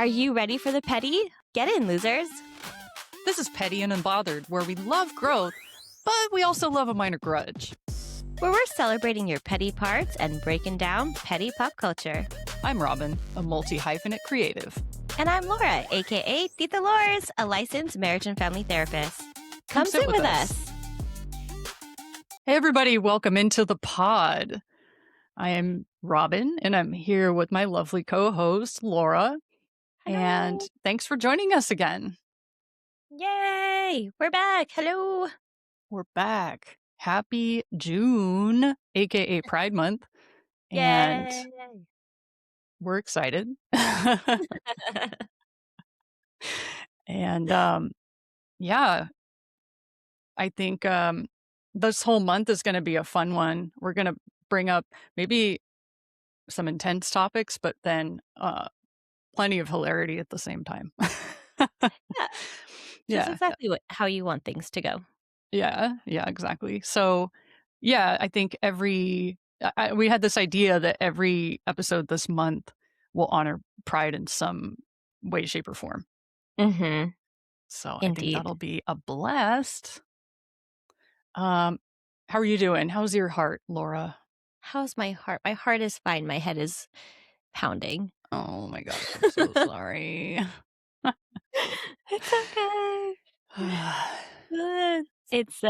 Are you ready for the petty? Get in, losers. This is Petty and Unbothered, where we love growth, but we also love a minor grudge. Where we're celebrating your petty parts and breaking down petty pop culture. I'm Robin, a multi-hyphenate creative. And I'm Lora, aka TIta Lors, a licensed marriage and family therapist. Come sit with us. Hey everybody, welcome into the pod. I am Robin, and I'm here with my lovely co-host, Lora. Hello. And thanks for joining us again. Yay! We're back. Hello. We're back. Happy June, aka Pride Month. Yay! And we're excited. And yeah, I think this whole month is going to be a fun one. We're going to bring up maybe some intense topics, but then plenty of hilarity at the same time. Just exactly how you want things to go. Yeah, exactly. So, yeah, I think we had this idea that every episode this month will honor Pride in some way, shape, or form. Mm-hmm. So Indeed. I think that'll be a blast. How are you doing? How's your heart, Lora? How's my heart? My heart is fine. My head is pounding. Oh my God, I'm so sorry. It's okay. It's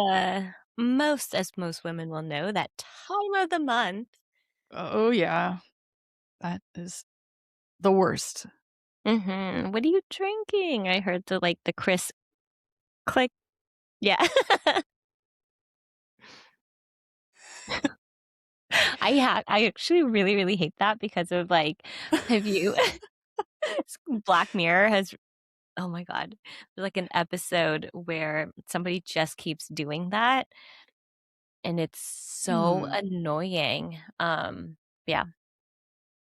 as most women will know, that time of the month. Oh yeah, that is the worst. Mm-hmm. What are you drinking? I heard the Chris click. Yeah. I actually really, really hate that because of have you Black Mirror has, oh my God, there's like an episode where somebody just keeps doing that and it's so annoying. Yeah.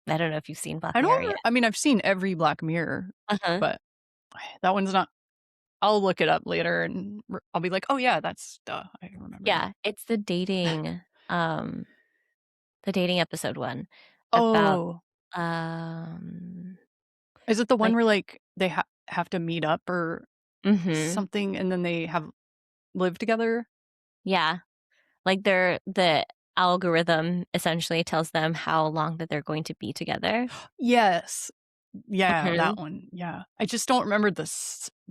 I don't know if you've seen Black Mirror yet. I mean, I've seen every Black Mirror, but that one's not. I'll look it up later and I'll be like, oh yeah, that's I remember. Yeah, it's the dating episode one. Oh. About is it the one where they have to meet up or something and then they live together? Yeah. The algorithm essentially tells them how long that they're going to be together. Yes. Yeah, that one. Yeah. I just don't remember the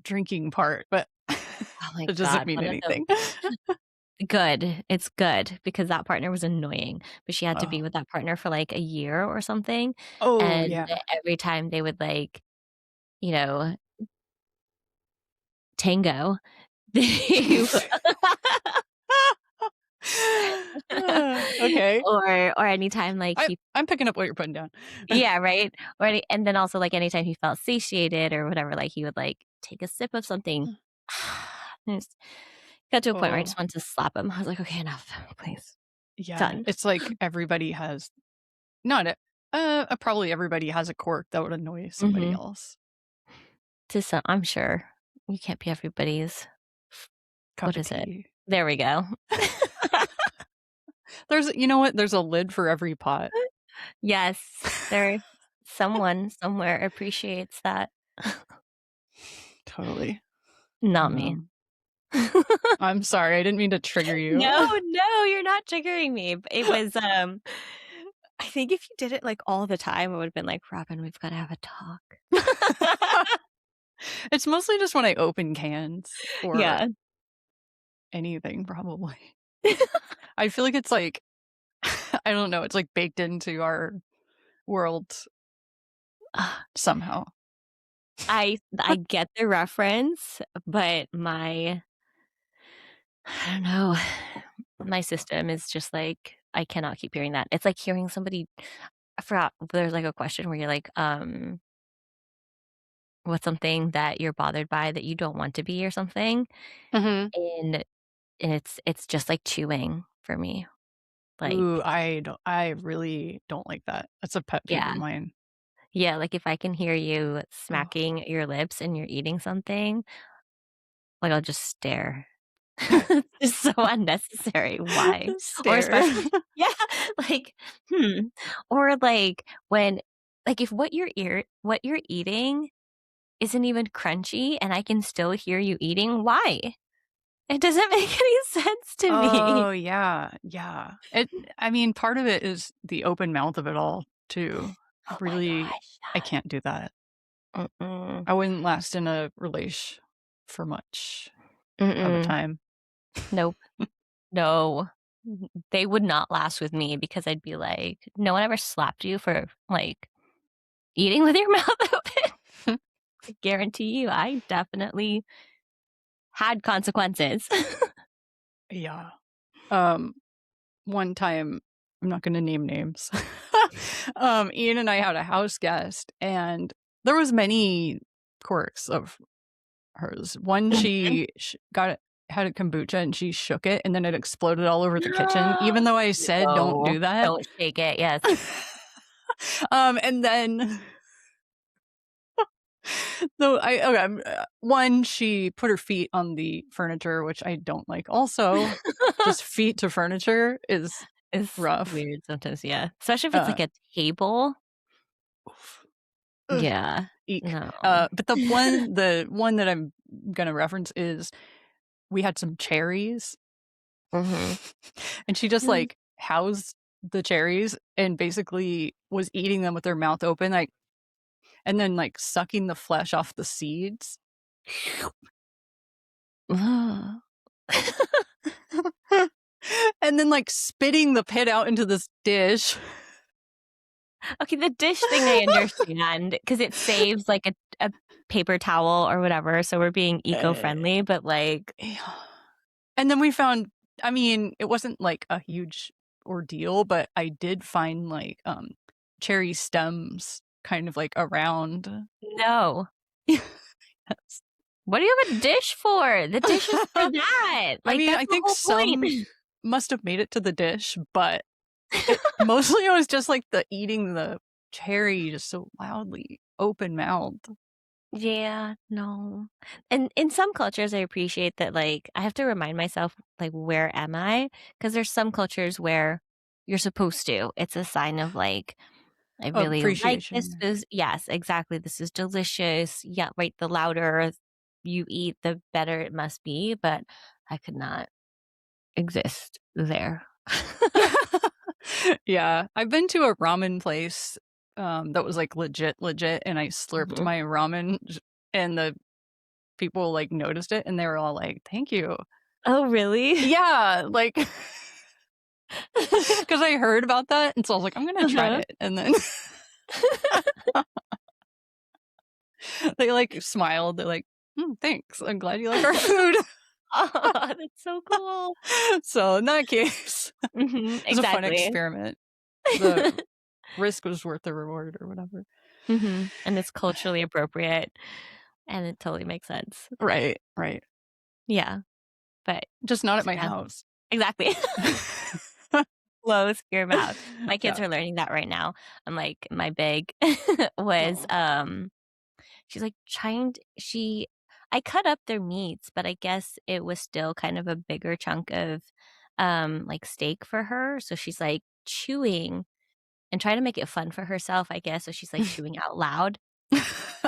drinking part, but it doesn't mean anything. Good. It's good because that partner was annoying, but she had to be with that partner for like a year or something. Oh, and yeah. Every time they would tango, okay. Or anytime I'm picking up what you're putting down. Yeah, right. And then also anytime he felt satiated or whatever, he would take a sip of something. Got to a point where I just wanted to slap him. I was like, okay, enough, please. Yeah, done. It's like everybody has probably everybody has a quirk that would annoy somebody else. I'm sure you can't be everybody's. What is it? Tea. There we go. There's a lid for every pot. Yes, someone somewhere appreciates that. Totally. Not me. I'm sorry, I didn't mean to trigger you. No, you're not triggering me. It was I think if you did it all the time, it would have been like, Robin, we've got to have a talk. It's mostly just when I open cans or anything, probably. I feel like it's I don't know, it's baked into our world somehow. I get the reference, but I don't know, my system is just I cannot keep hearing that. It's like hearing somebody, I forgot, there's a question where you're what's something that you're bothered by that you don't want to be or something. And it's just chewing for me. Ooh, I really don't like that. That's a pet peeve of mine. Yeah, if I can hear you smacking your lips and you're eating something, I'll just stare. It's so unnecessary. Why? Or especially, or when if what you're eating isn't even crunchy and I can still hear you eating. Why? It doesn't make any sense to me. Oh, yeah, yeah. I mean, part of it is the open mouth of it all too. Oh my Really, gosh, I can't do that. mm-mm, I wouldn't last in a relation for much of a mm-mm, time. nope, no. They would not last with me because I'd be like, "No one ever slapped you for, like, eating with your mouth open?" I guarantee you, I definitely had consequences. Yeah. Um, one time, I'm not gonna name names. Ian and I had a house guest, and there was many quirks of hers. One, Mhm. she had a kombucha and she shook it, and then it exploded all over the kitchen, even though I said, "Don't No, do that." don't shake it, yes. And then no, one, she put her feet on the furniture, which I don't like also. Just feet to furniture is It's rough. weird sometimes, yeah. Especially if it's Uh, like a table. oof. Ugh, Yeah. eek. No. But the one that I'm gonna reference is we had some cherries, Mhm. and she just, Mm. like, housed the cherries and basically was eating them with her mouth open, like, and then, like, sucking the flesh off the seeds. Ugh. And then, like, spitting the pit out into this dish. Okay, the dish thing I understand because it saves, like, a paper towel or whatever, so we're being Eh, eco-friendly, but, like, yeah. And then we found, I mean, it wasn't, like, a huge ordeal, but I did find, like, cherry stems kind of, like, around. no. Yes. What do you have a dish for? The dish is for that. I Like, mean, that's I the think whole point. some must have made it to the dish, but it was just, like, the eating the cherry just so loudly, open mouthed. Yeah, no. And in some cultures, I appreciate that, like, I have to remind myself, like, where am I? Because there's some cultures where you're supposed to. It's a sign of, like, I really like this Appreciation. food. Yes, exactly. This is delicious. Yeah, right. The louder you eat, the better it must be. But I could not exist there. Yeah, I've been to a ramen place, that was, like, legit, legit, and I slurped Mhm. my ramen j and the people, like, noticed it, and they were all like, "Thank you." Oh, really? Yeah, like, because I heard about that, and so I was like, "I'm gonna try Uh-huh. it," and then they, like, smiled, they're like, "Mm, thanks, I'm glad you like our food." Oh, that's so cool. So, in that case, it Mhm, was a fun exactly. experiment. The risk was worth the reward or whatever. Mhm, and it's culturally appropriate, and it totally makes sense. Right, right. Yeah, but Just not at my yeah, house. exactly. Close your mouth. My kids Yeah. are learning that right now. I'm like, my big was, Oh. she's, like, I cut up their meats, but I guess it was still kind of a bigger chunk of, like, steak for her, so she's, like, chewing and trying to make it fun for herself, I guess, so she's, like, chewing out loud.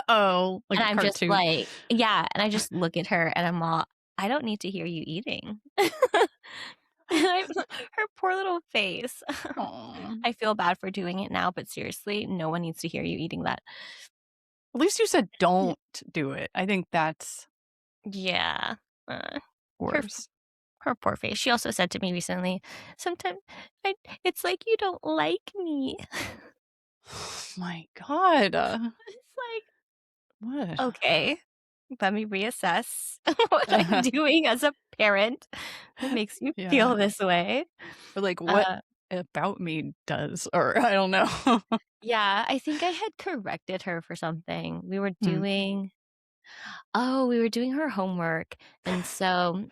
Oh, like And a I'm just cartoon. like yeah, and I just look at her and I'm all, "I don't need to hear you eating." And her poor little face. Aw. I feel bad for doing it now, but seriously, no one needs to hear you eating that. At least you said don't do it. I think that's Yeah. Uh, her worse. her poor face. She also said to me recently, "Sometimes I it's like you don't like me." My god. It's like, What? "Okay, let me reassess what I'm doing as a parent that makes you Yeah. feel this way." Or like, what Uh about me does or I don't know. Yeah, I think I had corrected her for something. Hmm. We were doing her homework, and so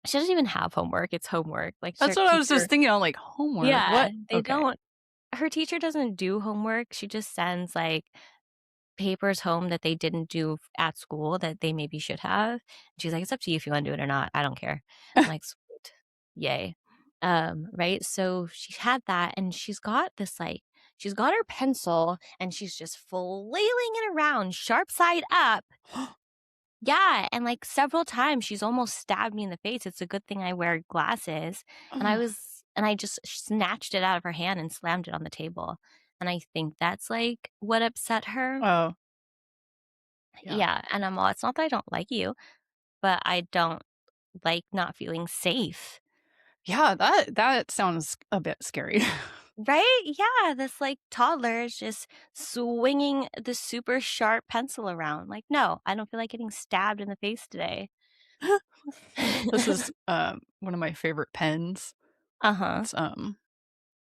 she doesn't even have homework, it's homework, like, That's her what I was just teacher thinking. I'm like, homework? yeah, What? they Okay. don't her teacher doesn't do homework, she just sends, like, papers home that they didn't do at school that they maybe should have. She's like, "It's up to you if you wanna do it or not, I don't care." I'm like, "Sweet. Yay." Right? So she had that, and she's got this, like she's got her pencil and she's just flailing it around sharp side up. Yeah, and, like, several times she's almost stabbed me in the face. It's a good thing I wear glasses, Oh, and I just snatched it out of her hand and slammed it on the table, and I think that's, like, what upset her. oh, yeah. Yeah, and I'm all, "It's not that I don't like you, but I don't like not feeling safe." Yeah, that sounds a bit scary. Right? Yeah, this, like, toddler is just swinging the super sharp pencil around, like, "No, I don't feel like getting stabbed in the face today." This is, one of my favorite pens. Uh-huh. It's,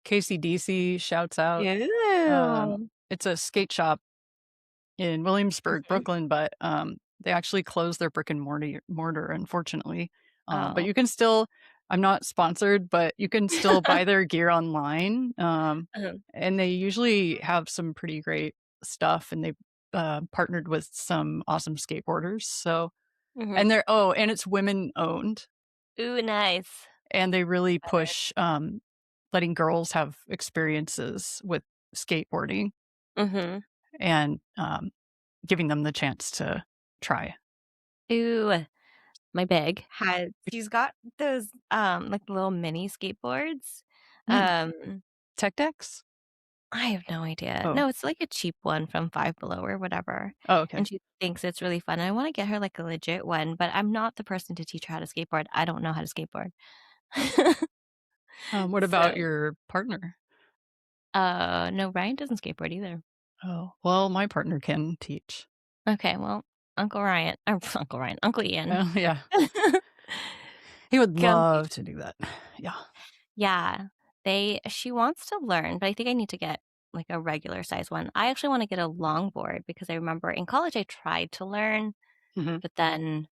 KCDC shouts out. Ew. It's a skate shop in Williamsburg, Mhm. Brooklyn, but, they actually closed their brick and mortar, unfortunately. But Oh. you can still I'm not sponsored, but you can still buy their gear online, Uh-huh. and they usually have some pretty great stuff, and they've, partnered with some awesome skateboarders, so Mhm. and they're oh, and it's women owned, Ooh, nice. and they really Better. push, letting girls have experiences with skateboarding Mhm. and, giving them the chance to try. Ooh, my bag has she's got those, like, little mini skateboards. Mm, Um, tech decks? I have no idea. Oh. No, it's like a cheap one from Five Below or whatever, Oh, okay. and she thinks it's really fun. I wanna get her, like, a legit one, but I'm not the person to teach her how to skateboard. I don't know how to skateboard. What So, about your partner? no, Ryan doesn't skateboard either. Oh, well, my partner can teach. Okay, well, Uncle Ryan or Uncle Ryan, Uncle Ian. Oh, yeah. He would Come teach. love to do that. Yeah. Yeah, she wants to learn, but I think I need to get, like, a regular size one. I actually wanna get a longboard because I remember in college I tried to learn, Mhm. but then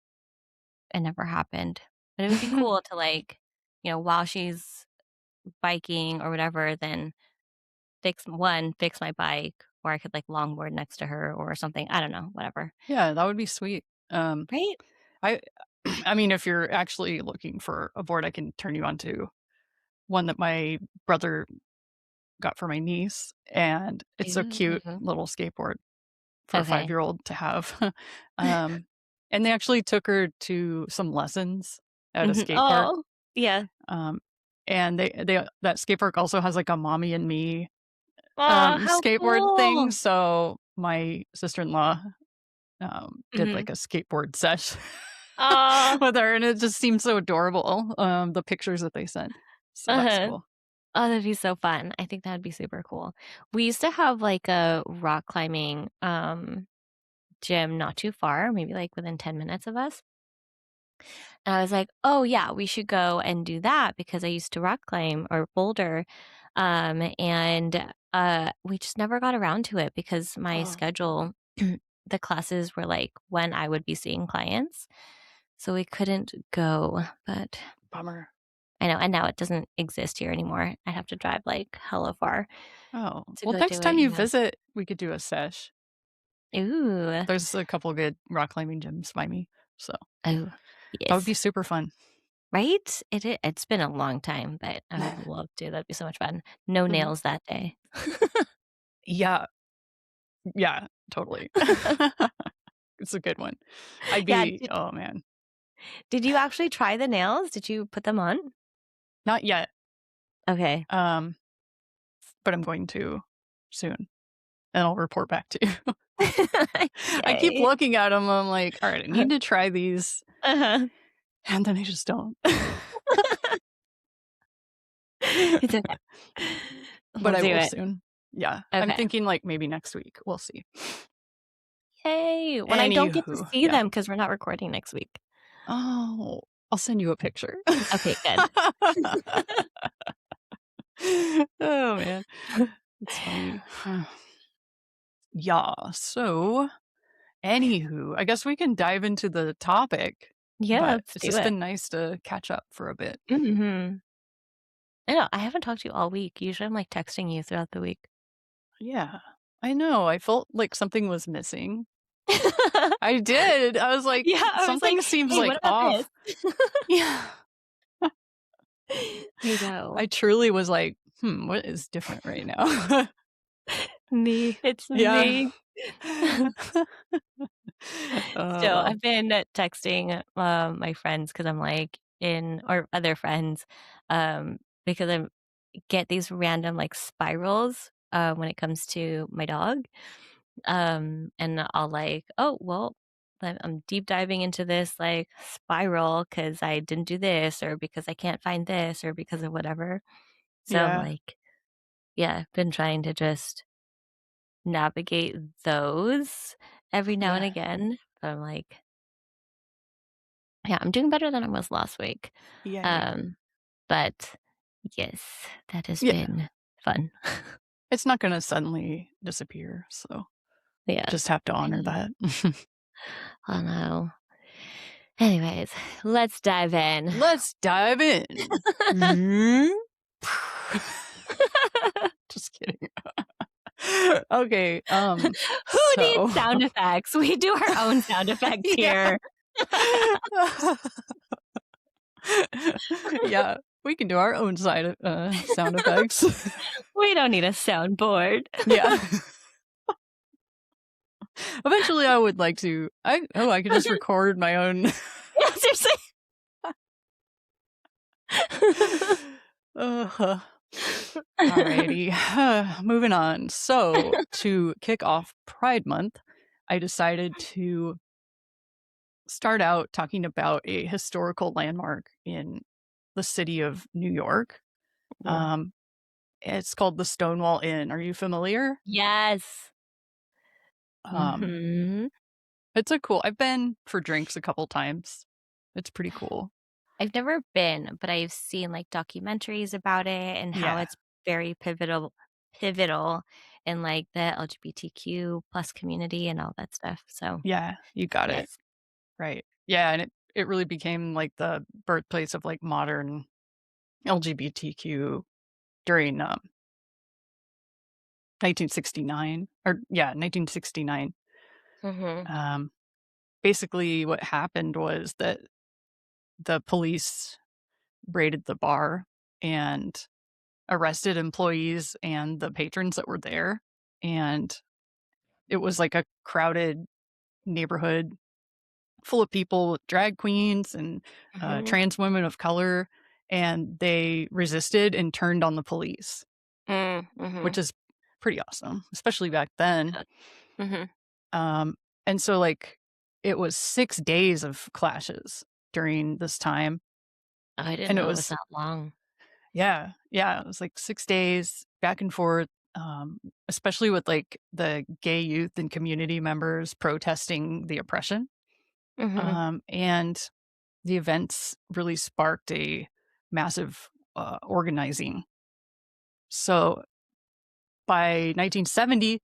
it never happened. But it would be cool to, like, while she's biking or whatever, then fix my bike, or I could, like, longboard next to her or something. I don't know, whatever. Yeah, that would be sweet. Right? I I mean, if you're actually looking for a board, I can turn you on to one that my brother got for my niece, and it's a cute Ooh. little skateboard for a Okay. five-year-old to have. Um, and they actually took her to some lessons at a Mhm. skate park. Oh, yeah. Um, and they that skate park also has, like, a mommy and me, Oh, how skateboard thing, cool. so my sister-in-law, did, Mhm. like, a skateboard sesh Aw. with her, and it just seemed so adorable, the pictures that they sent. So that's Uh-huh. cool. Oh, that'd be so fun. I think that'd be super cool. We used to have, like, a rock climbing, gym not too far, maybe, like, within 10 minutes of us, and I was like, "Oh, yeah, we should go and do that," because I used to rock climb or boulder, and, we just never got around to it because my Oh, schedule the classes were, like, when I would be seeing clients, so we couldn't go, but bummer. I know, and now it doesn't exist here anymore. I have to drive, like, hella far Oh, to well, go next do it, time you yeah. visit, we could do a sesh. Ooh. There's a couple good rock climbing gyms by me, so Oh, that would be yes. super fun. Right? It's been a long time, but I would love to, that'd be so much fun. No Mhm. nails that day. Yeah, yeah, totally. It's a good one. I'd Yeah, be oh, man. did you actually try the nails? Did you put them on? Not yet, Okay. um, but I'm going to soon, and I'll report back to you. I keep Yay. looking at them. I'm like, "Alright, I need to try these," Uh-huh. and then I just don't. It's okay. But We'll I do will it. soon. Yeah, I'm Okay. thinking, like, maybe next week. We'll see. Yay. When I don't get to Anywho, see yeah. them because 'cause we're not recording next week. Oh, I'll send you a picture. Okay, good. Oh, man. It's funny. Yeah, so, anywho, I guess we can dive into the topic, Yeah, but let's it's do just it. been nice to catch up for a bit. Mhm. I know, I haven't talked to you all week. Usually I'm, like, texting you throughout the week. Yeah, I know, I felt like something was missing. I did, I was like, Yeah, I was like, "Something seems, "Hey, what like, about this?" off." Yeah. I know. I truly was like, "Hmm, what is different right now?" Me, it's Yeah. me. So, Well, I've been texting, my friends because 'cause I'm, like, in or other friends, because I get these random, like, spirals, when it comes to my dog, and I'll, like, "Oh, well, I'm deep diving into this, like, spiral because I didn't do this or because I can't find this or because of whatever." So, I'm yeah, like, yeah, been trying to just navigate those every now and yeah, again, but I'm like, yeah, I'm doing better than I was last week. yay. Um, but yes, that has Yeah, been fun. it's not gonna suddenly disappear, so Yeah, just have to I honor know. that. I know. Anyways, let's dive in. Let's dive in. Just kidding. Okay, Who so needs sound effects? We do our own sound effects yeah. here. Yeah, we can do our own sound effects. We don't need a soundboard. Yeah. Eventually, I would like to I could just record my own. Yeah, seriously. uh Alrighty, moving on. So, to kick off Pride Month, I decided to start out talking about a historical landmark in the city of New York. Ooh. Um, it's called the Stonewall Inn. Are you familiar? Yes. Um, Mhm. it's a cool. I've been for drinks a couple times. It's pretty cool. I've never been, but I've seen, like, documentaries about it and how Yeah, it's very pivotal in, like, the LGBTQ plus community and all that stuff, so, yeah, you got it yes. right. Yeah, and it really became like the birthplace of like modern LGBTQ during 1969 or yeah 1969. Mhm. Um, Basically, what happened was that the police raided the bar and arrested employees and the patrons that were there, and it was like a crowded neighborhood full of people with drag queens and Mhm. trans women of color, and they resisted and turned on the police, which Mhm. is pretty awesome, especially back then. Yeah. Mhm. Um, and so, like, it was 6 days of clashes during this time, Oh, I didn't and it know it was was that long. yeah, yeah, it was like 6 days back and forth. Especially with like the gay youth and community members protesting the oppression. Mhm. And the events really sparked a massive organizing. So by 1970,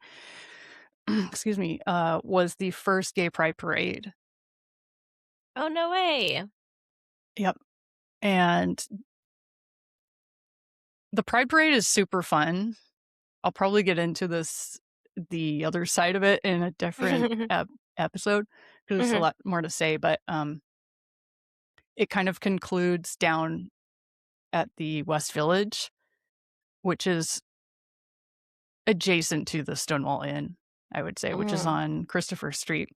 excuse me, was the first gay pride parade. Oh, no way. Yep. And the pride parade is super fun. I'll probably get into the other side of it in a different episode because there's a Mhm. lot more to say. But it kind of concludes down at the West Village, which is adjacent to the Stonewall Inn, I would say, which is Mhm. on Christopher Street.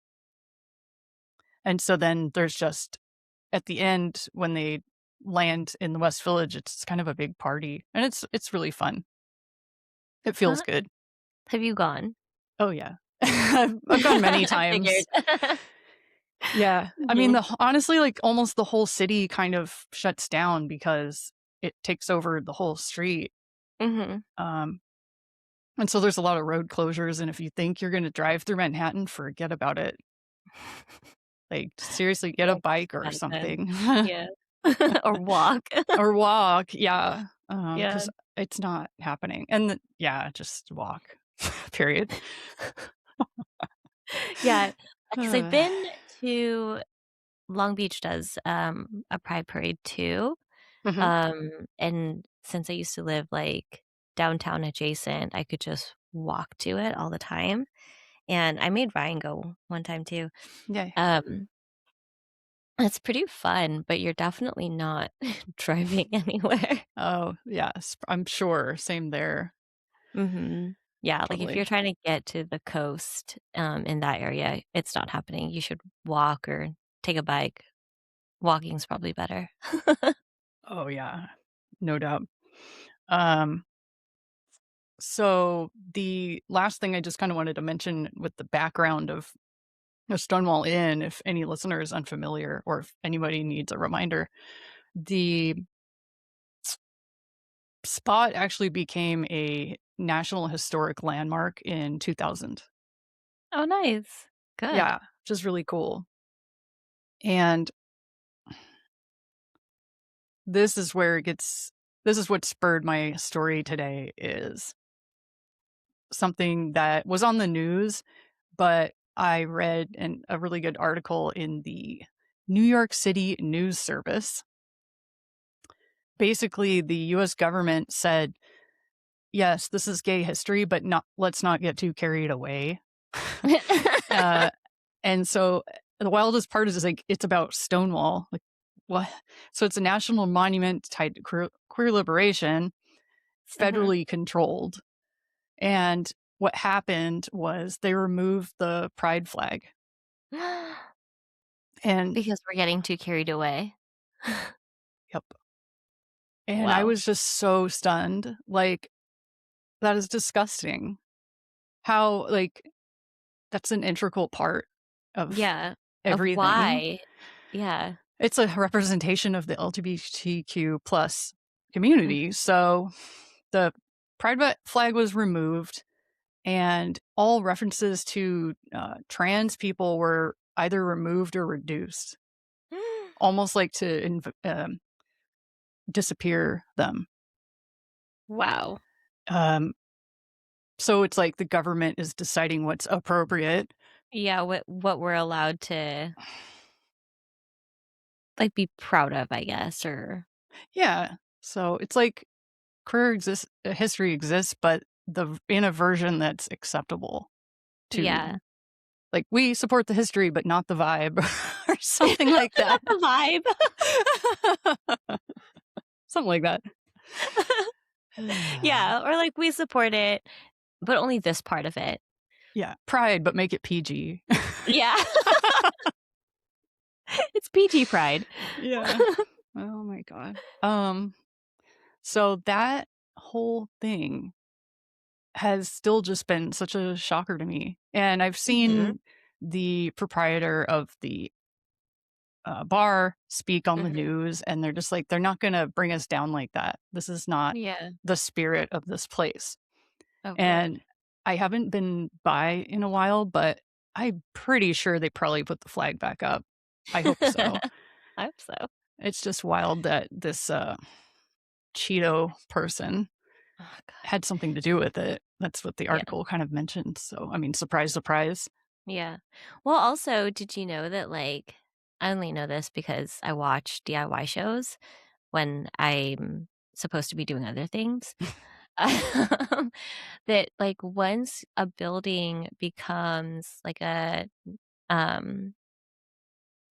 And so then there's just at the end when they land in the West Village, it's kind of a big party, and it's really fun. It feels Huh? good. Have you gone? Oh yeah, I've gone many I figured. times. Yeah, I mean, Mhm. honestly, like almost the whole city kind of shuts down because it takes over the whole street. Mhm. Um, and so there's a lot of road closures. And if you think you're going to drive through Manhattan, forget about it. Like, seriously, get a That bike or makes sense. something Yeah. Or walk. or walk. Yeah. Yeah. Because it's not happening. And yeah, just walk, period. Yeah, because I've Uh, been to Long Beach does, a pride parade too, mhm. and since I used to live, like, downtown adjacent, I could just walk to it all the time, and I made Ryan go one time too. Yeah. Um, it's pretty fun, but you're definitely not driving anywhere. Oh, yes. I'm sure. Same there. Mhm. Yeah, like, if Totally. you're trying to get to the coast, in that area, it's not happening. You should walk or take a bike. Walking's probably better. Oh, yeah. No doubt. Um, so the last thing I just kinda wanted to mention with the background of the Stonewall Inn, if any listener is unfamiliar or if anybody needs a reminder, the spot actually became a National Historic Landmark in 2000. Oh, nice. Good. Yeah, which is really cool. And this is where it gets this is what spurred my story today is something that was on the news, but I read a really good article in the New York City News Service. Basically, the US government said, "Yes, this is gay history, but not let's not get too carried away." uh, and so the wildest part is like it's about Stonewall. Like what? So it's a national monument tied to queer liberation, Mhm. federally controlled. And what happened was they removed the pride flag. And Because we're getting too carried away. yep. And I Wow. was just so stunned. Like, that is disgusting. How, like, that's an integral part of Yeah. Of everything. why. Yeah. It's a representation of the LGBTQ plus Mm. community. So the flag was removed, and all references to trans people were either removed or reduced, almost like to disappear them. Wow. Um, so it's like the government is deciding what's appropriate. Yeah, what we're allowed to, like, be proud of, I guess, or Yeah. So it's like history exists, but in a version that's acceptable yeah. to like we support the history, but not the vibe or something like that. Not the vibe. Something like that. Yeah, or, like, we support it, but only this part of it. Yeah. Pride, but make it PG. Yeah. It's PG pride. Yeah. Oh my god. So that whole thing has still just been such a shocker to me. And I've Mhm, seen the proprietor of the bar speak on the mhm. news, and they're just like, they're not going to bring us down like that. This is not Yeah. the spirit of this place. Oh, good. And I haven't been by in a while, but I'm pretty sure they probably put the flag back up. I hope so. I hope so. It's just wild that this Cheeto person Oh, god. had something to do with it. That's what the Yeah, article kind of mentioned. So, I mean, surprise, surprise. yeah. Well, also, did you know that, like, I only know this because I watch DIY shows when I'm supposed to be doing other things, um, that, like, once a building becomes um,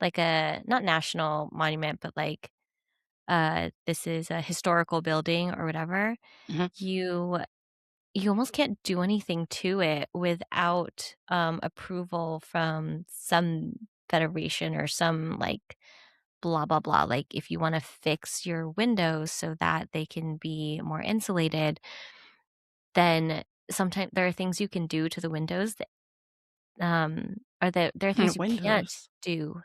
like a not national monument, but, like, this is a historical building or whatever, Mhm. you you almost can't do anything to it without, approval from some federation or some, like, blah, blah, blah. Like, if you wanna fix your windows so that they can be more insulated, then sometimes there are things you can do to the windows that, or that there are things you can't Windows. do.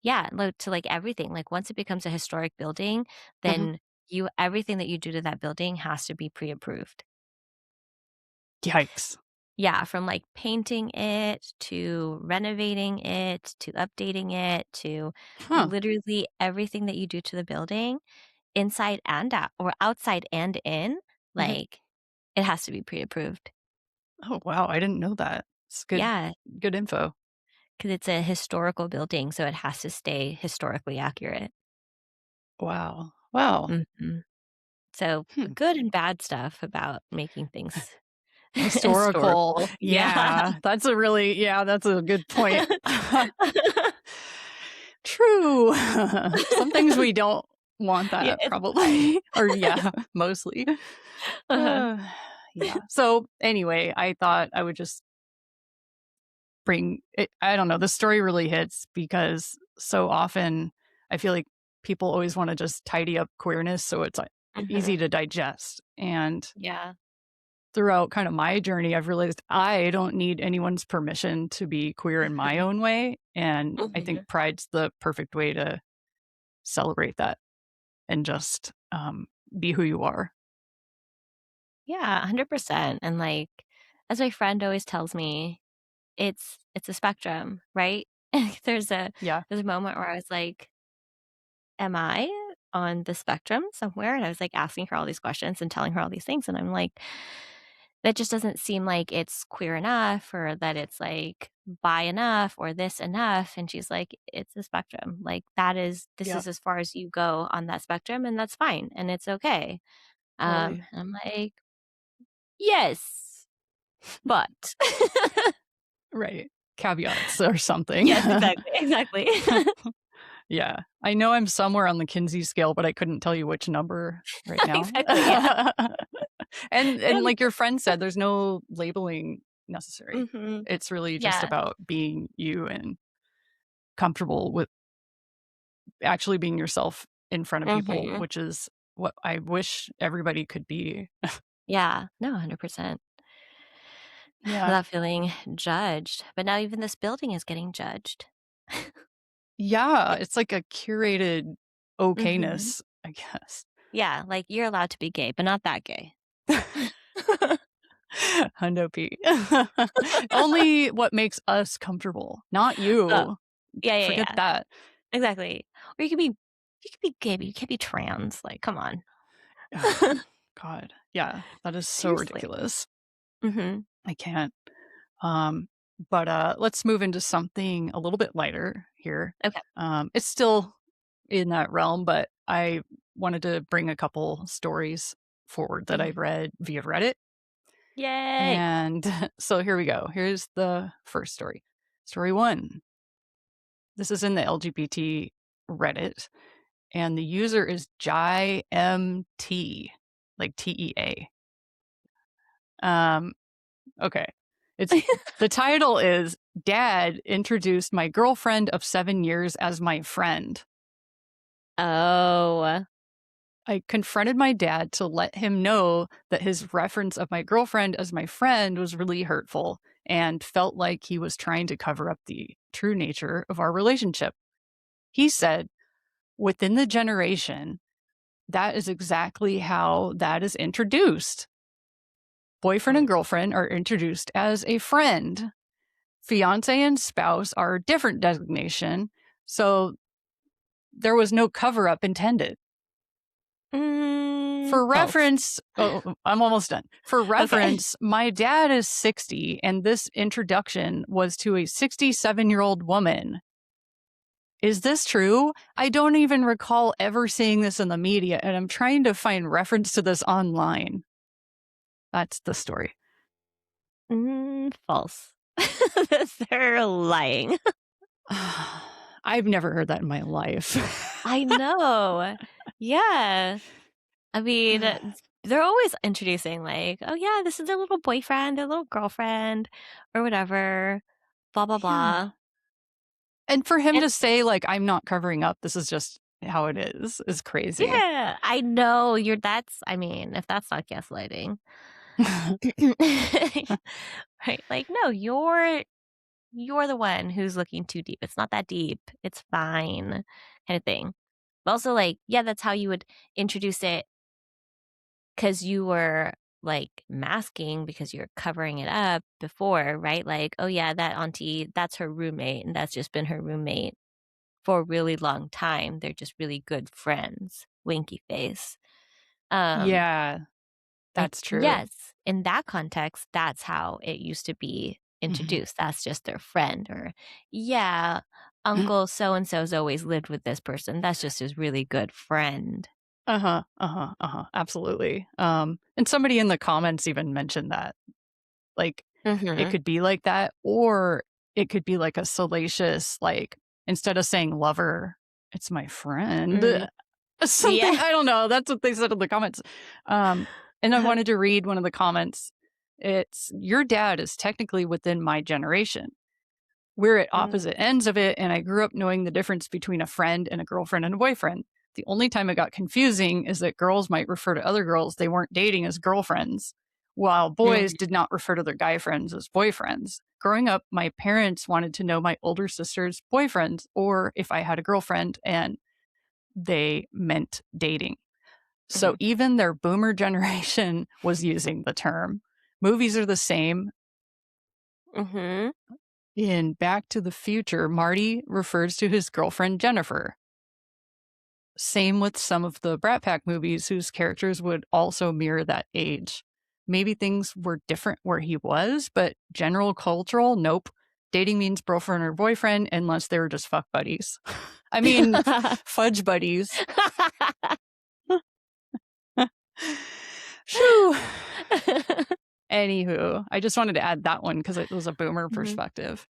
Yeah, to, like, everything. Like, once it becomes a historic building, Mhm. then you everything that you do to that building has to be pre-approved. Yikes. Yeah, from, like, painting it, to renovating it, to updating it, to Huh. literally everything that you do to the building, inside and out or outside and in, Mhm. like, it has to be pre-approved. Oh, wow. I didn't know that. It's Yeah, good info. because it's a historical building, so it has to stay historically accurate. Wow. Wow. Mhm. So, Hmm. good and bad stuff about making things Historical. historical. Yeah. Yeah, that's a good point. True. Some things we don't want Yeah, that it's fine. probably, or yeah, mostly. Uh-huh. Uh, Yeah. So anyway, I thought I would just bring it. I don't know. The story really hits because so often I feel like people always want to just tidy up queerness so it's easy Mhm. to digest. And Yeah. throughout kind of my journey, I've realized I don't need anyone's permission to be queer in my own way. And I think Mhm. pride's the perfect way to celebrate that and just be who you are. Yeah, 100%, and, like, as my friend always tells me, it's a spectrum, right? There's a Yeah. there's a moment where I was like, "Am I on the spectrum somewhere?" And I was, like, asking her all these questions and telling her all these things, and I'm like, "That just doesn't seem like it's queer enough or that it's, like, bi enough or this enough," and she's like, "It's a spectrum, like, this Yeah. is as far as you go on that spectrum, and that's fine, and it's okay." Totally. And I'm like, "Yes, but" Right. Caveats or something. Yes, exactly, exactly. Yeah. I know I'm somewhere on the Kinsey scale, but I couldn't tell you which number right now. Exactly, yeah. And No, like your friend said, there's no labeling necessary. mhm. It's really just Yeah, about being you and comfortable with actually being yourself in front of people, mhm. which is what I wish everybody could be. Yeah, no, 100%. Yeah. Without feeling judged, but now even this building is getting judged. Yeah. It's like a curated Mhm. okayness, I guess. Yeah, like, you're allowed to be gay, but not that gay. Hundo P. Only what makes us comfortable, not Oh, you. yeah, yeah, Forget yeah, that. exactly. Or you could be gay, but you can't be trans, like, come on. God. Yeah, that is so Seriously. ridiculous. Mhm. I can't. Um, but let's move into something a little bit lighter here. Okay. It's still in that realm, but I wanted to bring a couple stories forward that I've Mhm. read via Reddit. Yay! And so here we go. Here's the first story. Story one. This is in the LGBT Reddit, and the user is JMT, like TEA. Um, okay. It's the title is Dad introduced my girlfriend of 7 years as my friend. Oh. I confronted my dad to let him know that his reference of my girlfriend as my friend was really hurtful and felt like he was trying to cover up the true nature of our relationship. He said, within the generation, that is exactly how that is introduced. Boyfriend and Mm. girlfriend are introduced as a friend. Fiance and spouse are a different designation. So there was no cover up intended. For False. reference, I'm almost done. For Okay. reference, my dad is 60, and this introduction was to a 67-year-old woman. Is this true? I don't even recall ever seeing this in the media, and I'm trying to find reference to this online. That's the story. False. They're lying. I've never heard that in my life. I know. Yeah. I mean, they're always introducing like, "Oh, yeah, this is their little boyfriend, their little girlfriend, or whatever, blah, blah, Yeah. blah." And for him And to say, like, "I'm not covering up, this is just how it is crazy. yeah, I know you're that's I mean, if that's not gaslighting. Right? Like, no, you're the one who's looking too deep. It's not that deep. It's fine, kind of thing. But also, like, yeah, that's how you would introduce it because you were like masking because you're covering it up before, right? Like, oh, yeah, that auntie, that's her roommate, and that's just been her roommate for a really long time. They're just really good friends. Winky face. Um, Yeah, like, that's true. yes, in that context, that's how it used to be Mhm. introduced. That's just their friend, or yeah, Uncle so and so's always lived with this person. That's just his really good friend. Uh-huh, uh-huh, uh-huh, absolutely. And somebody in the comments even mentioned that, like, it Mhm. could be like that, or it could be like a salacious, like, instead of saying lover, it's my friend. Mm. Something Yeah. I don't know, that's what they said in the comments. Um, And I wanted to read one of the comments. It's, "Your dad is technically within my generation. We're at Mm, opposite ends of it, and I grew up knowing the difference between a friend and a girlfriend and a boyfriend. The only time it got confusing is that girls might refer to other girls they weren't dating as girlfriends, while boys mhm, did not refer to their guy friends as boyfriends. Growing up, my parents wanted to know my older sister's boyfriend or if I had a girlfriend, and they meant dating. So mhm, even their boomer generation was using the term. Movies are the same. mhm, In Back to the Future, Marty refers to his girlfriend Jennifer. Same with some of the Brat Pack movies whose characters would also mirror that age. Maybe things were different where he was, but general cultural, nope. Dating means girlfriend or boyfriend unless they were just fuck buddies. I mean, fudge buddies. Shoo. Anywho, I just wanted to add that one because it was a boomer Mhm. perspective.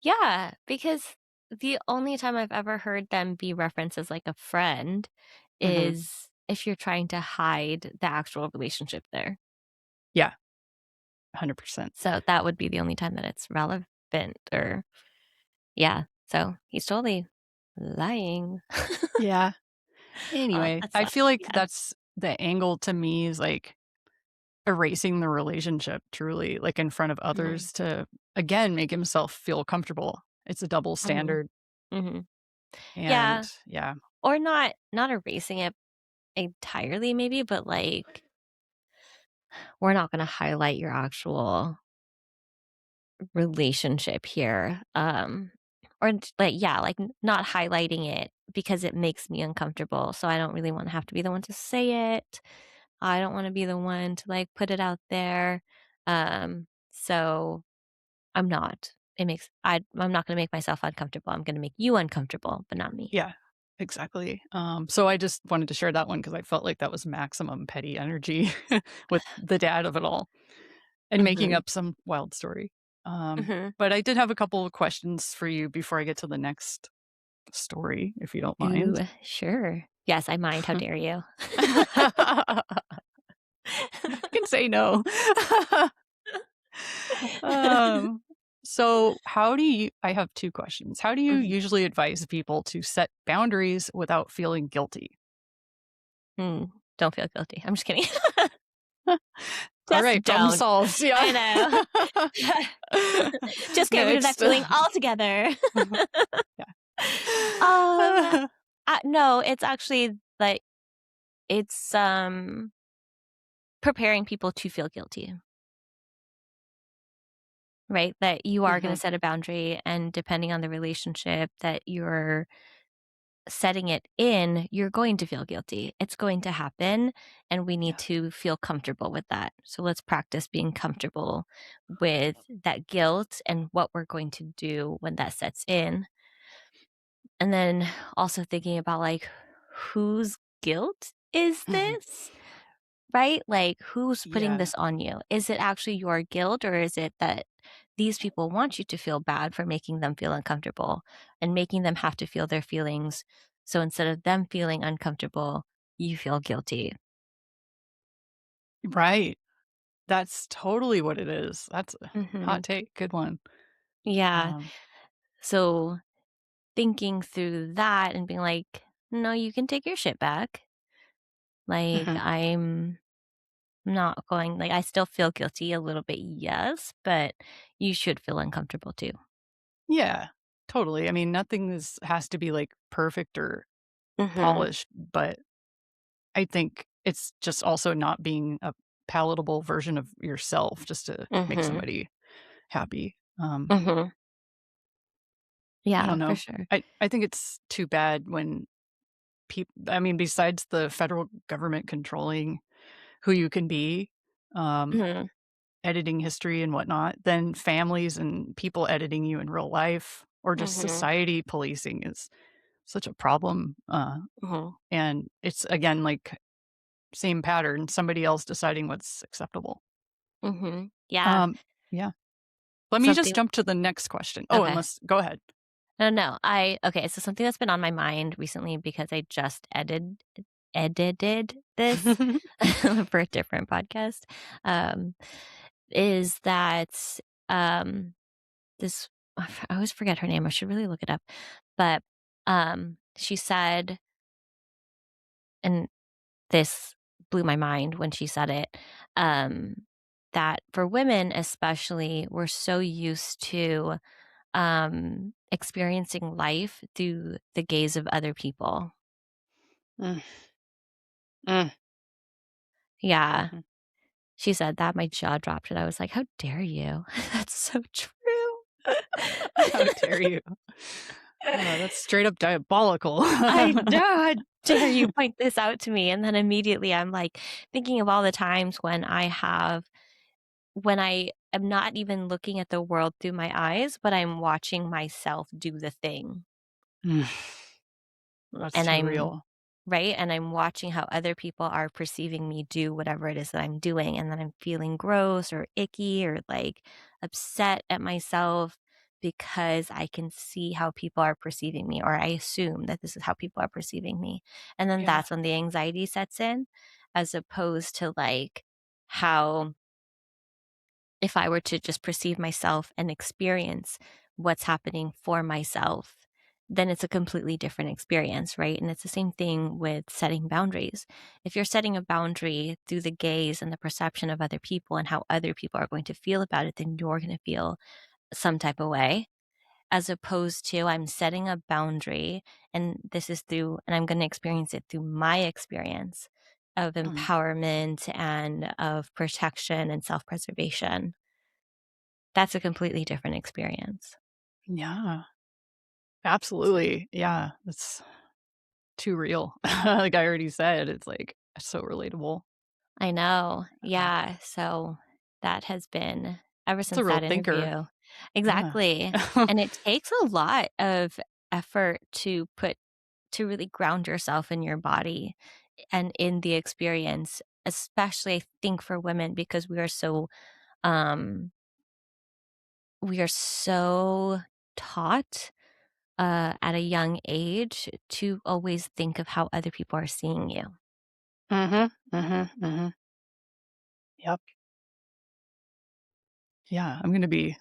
Yeah, because the only time I've ever heard them be referenced as, like, a friend Hmm. is if you're trying to hide the actual relationship there. Yeah, 100%. So that would be the only time that it's relevant or yeah, so he's totally lying. Yeah. Oh, Anyway, that I sucks. feel like Yeah. that's the angle to me is like erasing the relationship truly, like in front of Mhm, others to again make himself feel comfortable. It's a double mhm, standard. mhm. And Yeah, yeah. or not erasing it entirely maybe, but, like, we're not gonna highlight your actual relationship here, or like, yeah, like, not highlighting it because it makes me uncomfortable, so I don't really wanna have to be the one to say it. I don't wanna be the one to, like, put it out there, so I'm not. I'm not gonna make myself uncomfortable, I'm gonna make you uncomfortable, but not me. Yeah, exactly. So I just wanted to share that one because I felt like that was maximum petty energy with the dad of it all and making Mhm, up some wild story. mhm. But I did have a couple of questions for you before I get to the next story, if you don't Ooh, mind. sure. Yes, I mind, how dare you. Can say no. um, so how do you I have 2 questions. How do you Mhm. usually advise people to set boundaries without feeling guilty? Mm, don't feel guilty. I'm just kidding. All Just right, problem don't. solved. Yeah. I know. Just get rid of that Next. feeling altogether. Yeah. Um, no, it's actually, like, it's, preparing people to feel guilty, right? That you are gonna Mhm. set a boundary, and depending on the relationship that you're setting it in, you're going to feel guilty. It's going to happen, and we need Yeah. to feel comfortable with that. So let's practice being comfortable with that guilt and what we're going to do when that sets in. And then also thinking about, like, whose guilt is Mhm. this? Right? Like, who's putting Yeah. this on you? Is it actually your guilt, or is it that these people want you to feel bad for making them feel uncomfortable and making them have to feel their feelings? So instead of them feeling uncomfortable, you feel guilty. Right. That's totally what it is. That's a hot Mhm. take. Good one. Yeah. Um, So thinking through that and being like, no, you can take your shit back. Like, mhm. I'm not going, like, I still feel guilty a little bit, yes, but you should feel uncomfortable too. Yeah, totally. I mean, nothing is has to be, like, perfect or Mhm. polished, but I think it's just also not being a palatable version of yourself just to make Mhm. somebody happy. Mhm. I Yeah, don't for know. sure. I think it's too bad when people. I mean, besides the federal government controlling who you can be, um, Mhm. editing history and whatnot, then families and people editing you in real life or just Mhm. society policing is such a problem, Mhm. and it's, again, like, same pattern, somebody else deciding what's acceptable. Mhm. Yeah. Um, yeah. Let me just Something jump to the next question. Oh, okay. unless go ahead. No, no. I okay, so something that's been on my mind recently because I just edited this for a different podcast, um, is that, um, this I always forget her name, I should really look it up, but, she said, and this blew my mind when she said it, um, that for women especially, we're so used to, experiencing life through the gaze of other people. Mm, mm, Yeah. mhm. She said that, my jaw dropped, and I was like, "How dare you?" That's so true. How dare you? That's straight up diabolical. I know, how dare you point this out to me, and then immediately I'm, like, thinking of all the times when I am not even looking at the world through my eyes, but I'm watching myself do the thing, Mm, that's and too I'm real. right? And I'm watching how other people are perceiving me do whatever it is that I'm doing, and then I'm feeling gross or icky or, like, upset at myself because I can see how people are perceiving me, or I assume that this is how people are perceiving me, and then Yeah. that's when the anxiety sets in, as opposed to, like, how if I were to just perceive myself and experience what's happening for myself, then it's a completely different experience, right? And it's the same thing with setting boundaries. If you're setting a boundary through the gaze and the perception of other people and how other people are going to feel about it, then you're going to feel some type of way, as opposed to I'm setting a boundary and this is through, and I'm going to experience it through my experience of Mhm. empowerment and of protection and self preservation. That's a completely different experience. Yeah, absolutely. Yeah, it's too real. Like I already said, it's like so relatable. I know. Uh, Yeah, so that has been ever it's a since real that thinker. interview. Yeah. Exactly, and it takes a lot of effort to really ground yourself in your body and in the experience, especially I think for women because um we are so taught, at a young age to always think of how other people are seeing you. Mhm. Mhm. Mhm. Yep. Yeah, I'm gonna be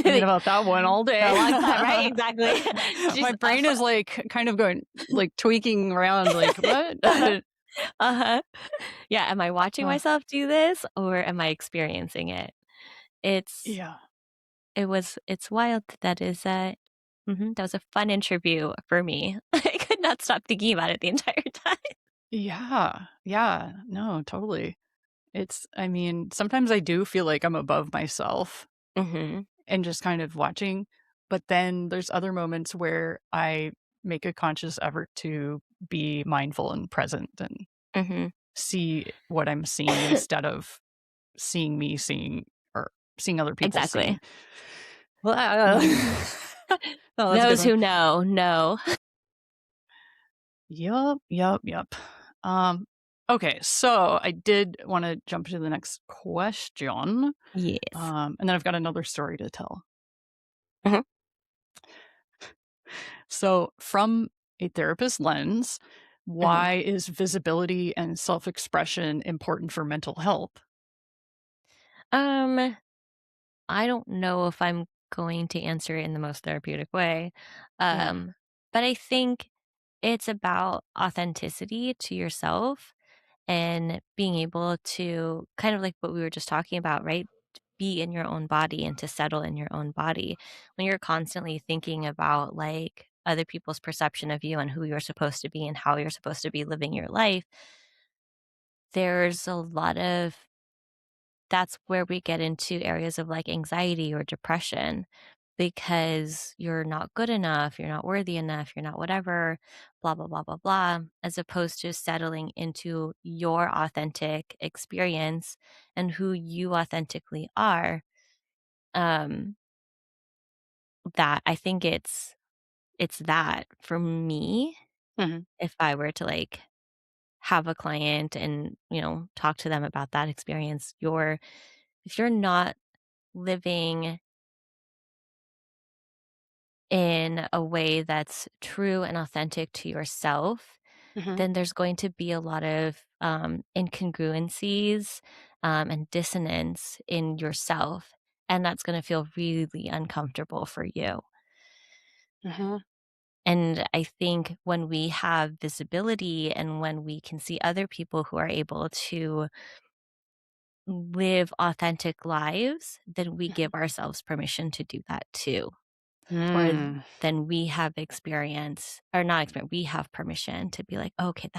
thinking about that one all For day. a long time, right? Exactly. My She's brain is like kind of going like tweaking around like what? uh-huh, uh-huh. Yeah, am I watching Uh, myself do this or am I experiencing it? It's yeah. it's wild. That was a fun interview for me. I could not stop thinking about it the entire time. Yeah. Yeah. No, totally. It's I mean, sometimes I do feel like I'm above myself Mhm, and just kind of watching, but then there's other moments where I make a conscious effort to be mindful and present and mhm. see what I'm seeing instead of seeing me seeing or seeing other people seeing. Exactly. Well, Mhm. oh, that's a good Those one. who know. Yup, yup, yup. Um, okay, so I did wanna jump to the next question, Yes. and then I've got another story to tell. Mhm, So, from a therapist lens, mhm. why is visibility and self-expression important for mental health? Um, I don't know if I'm going to answer it in the most therapeutic way, Yeah. um, but I think it's about authenticity to yourself and being able to kind of like what we were just talking about, right? To be in your own body and to settle in your own body. When you're constantly thinking about like other people's perception of you and who you're supposed to be and how you're supposed to be living your life, there's a lot of that's where we get into areas of like anxiety or depression because you're not good enough, you're not worthy enough, you're not whatever, blah, blah, blah, blah, blah, as opposed to settling into your authentic experience and who you authentically are. Um, that I think it's that for me, Mhm, if I were to like have a client and, talk to them about that experience, if you're not living in a way that's true and authentic to yourself, Mhm. then there's going to be a lot of incongruencies and dissonance in yourself. And that's going to feel really uncomfortable for you. Mhm. And I think when we have visibility and when we can see other people who are able to live authentic lives, then we Mhm. give ourselves permission to do that too. Or Mm. then we have experience or not experience, we have permission to be like, okay,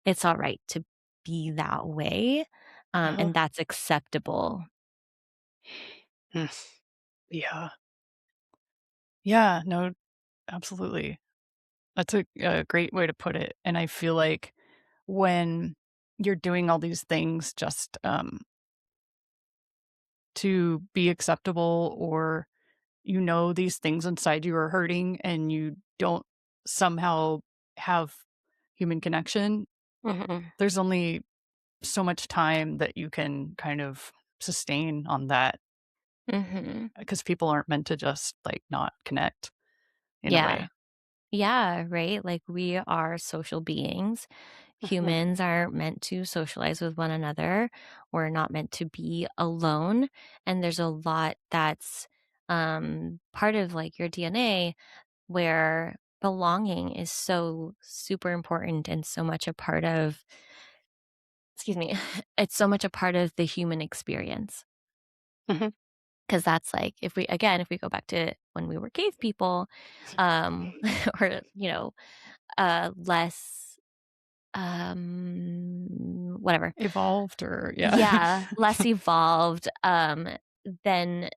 it's all right to be that way. Uh-huh. And that's acceptable. Mm. Yeah. Yeah, no, absolutely. That's a great way to put it, and I feel like when you're doing all these things just, to be acceptable or these things inside you are hurting and you don't somehow have human connection, Mhm. there's only so much time that you can kind of sustain on that Mhm. because people aren't meant to just, like, not connect in a Yeah. way. Yeah, right? Like, we are social beings. Mhm. Humans are meant to socialize with one another. We're not meant to be alone, and there's a lot that's, part of, like, your DNA where belonging is so super important and so much a part of excuse me, it's so much a part of the human experience. Mhm. Because that's like if we again, if we go back to when we were cave people, or, less, whatever. Evolved or yeah. Yeah, less evolved, then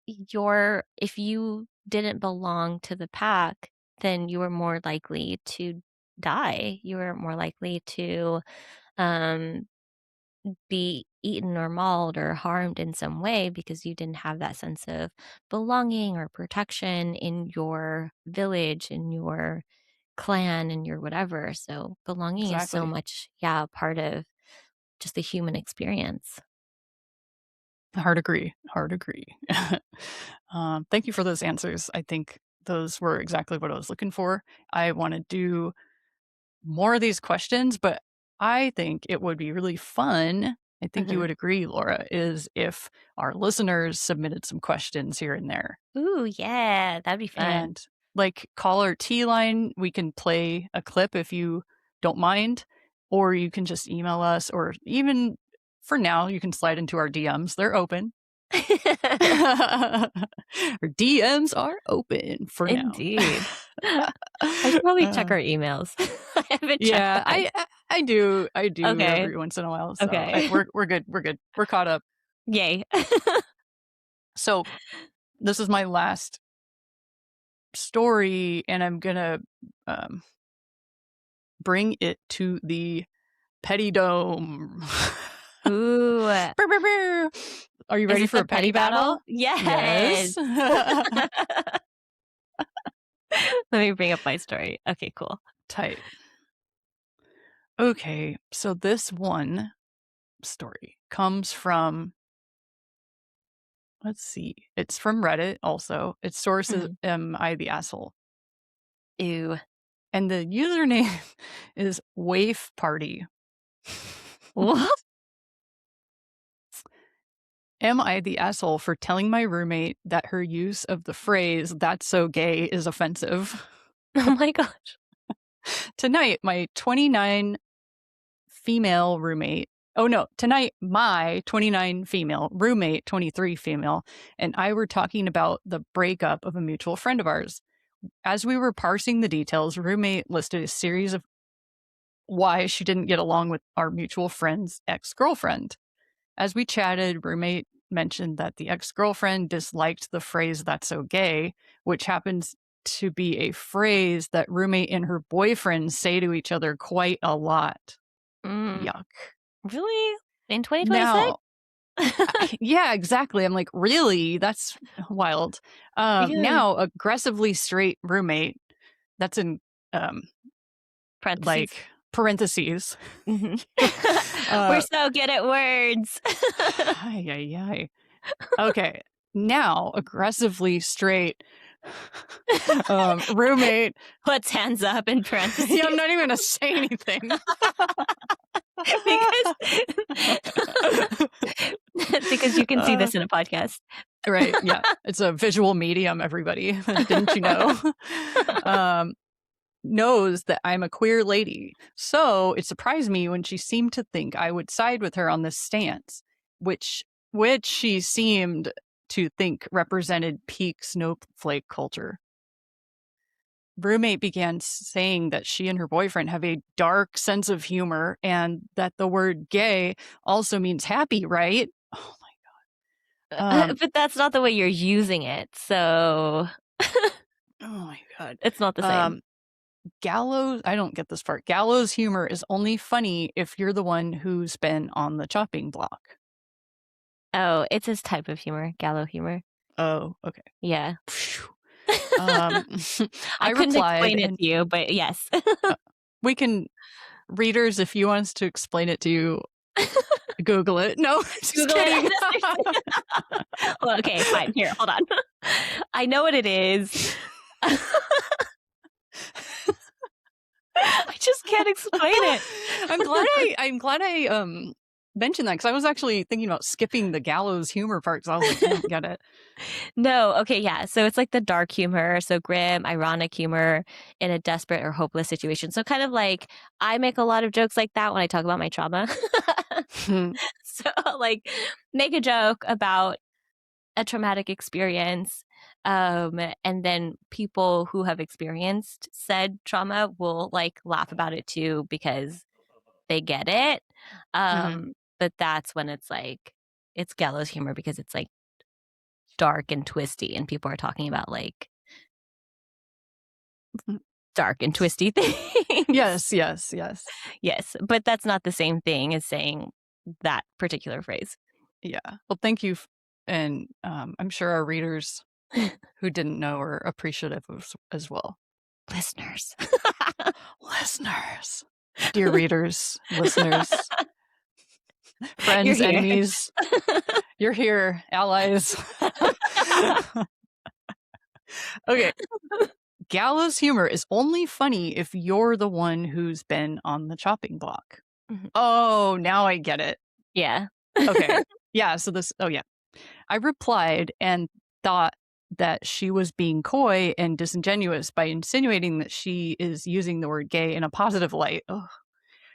if you didn't belong to the pack, then you were more likely to die. You were more likely to, um, be eaten or mauled or harmed in some way because you didn't have that sense of belonging or protection in your village, in your clan, in your whatever. So belonging is so Exactly. much, yeah, a part of just the human experience. Hard agree, hard agree. Thank you for those answers. I think those were exactly what I was looking for. I wanna do more of these questions, but I think it would be really fun, I think you Mhm. would agree, Laura, is if our listeners submitted some questions here and there. Ooh, yeah, that'd be fun. And, like, call our T line, we can play a clip if you don't mind, or you can just email us, or even for now, you can slide into our DMs, they're open. Our DMs are open for now. Indeed. I should probably check Uh, our emails. I haven't checked yeah, that. I do Okay, every once in a while, so okay. we're good, we're good. We're caught up. Yay. So, this is my last story, and I'm gonna, um, bring it to the Petty Dome. Ooh, Brr, brr, brr. Are you is ready it for the a petty petty battle? battle? Yes. Yes. Let me bring up my story. Okay, cool. Tight. Okay, so this one story comes from, let's see, it's from Reddit also. Its source is Mhm. Am I the Asshole? Ew. And the username is Waif Party. What? Am I the asshole for telling my roommate that her use of the phrase "that's so gay" is offensive? Oh my gosh. Tonight, my 29 female roommate oh no, tonight my 29 female roommate, 23 female, and I were talking about the breakup of a mutual friend of ours. As we were parsing the details, roommate listed a series of why she didn't get along with our mutual friend's ex-girlfriend. As we chatted, roommate mentioned that the ex-girlfriend disliked the phrase "that's so gay," which happens to be a phrase that roommate and her boyfriend say to each other quite a lot. Mm, Yuck. really? In 2026? Now yeah, exactly. I'm like, "Really? That's wild." Ew. Now aggressively straight roommate, that's in, um, Parentheses. like, parentheses. Mhm. We're Uh, so good at words. ay, ay, ay. Okay, now aggressively straight Roommate. Puts hands up in parentheses. Yeah, I'm not even gonna say anything. because because you can see this in a podcast. Right, yeah. It's a visual medium, everybody. Didn't you know? Knows that I'm a queer lady. So it surprised me when she seemed to think I would side with her on this stance, which she seemed to think represented peak snowflake culture. Roommate began saying that she and her boyfriend have a dark sense of humor and that the word gay also means happy, right? Oh my God. But that's not the way you're using it, so Oh my God. it's not the same. Gallows, I don't get this part. Gallows humor is only funny if you're the one who's been on the chopping block. Oh, it's his type of humor, gallow humor. Oh, okay. Yeah. I I couldn't replied, explain it and to you, but yes. we can, readers, if you want us to explain it to you, Google it. No, just Google kidding. it. Well, okay, fine. Here, hold on. I know what it is. I just can't explain it. I'm glad I mentioned that because I was actually thinking about skipping the gallows humor part because I was like, I don't get it. No, okay, yeah. So it's like the dark humor, so grim, ironic humor in a desperate or hopeless situation. So kind of like I make a lot of jokes like that when I talk about my trauma. So like make a joke about a traumatic experience, and then people who have experienced said trauma will like laugh about it too because they get it. But that's when it's like it's gallows humor because it's like dark and twisty and people are talking about like dark and twisty things. Yes. Yes, but that's not the same thing as saying that particular phrase. Yeah. Well, thank you. And I'm sure our readers who didn't know are appreciative as well. Listeners. Listeners. Dear readers, listeners, friends, enemies, you're here, allies. Okay. Gallows humor is only funny if you're the one who's been on the chopping block. Mm-hmm. Oh, now I get it. Yeah. Okay. Yeah. So yeah. I replied and thought that she was being coy and disingenuous by insinuating that she is using the word gay in a positive light.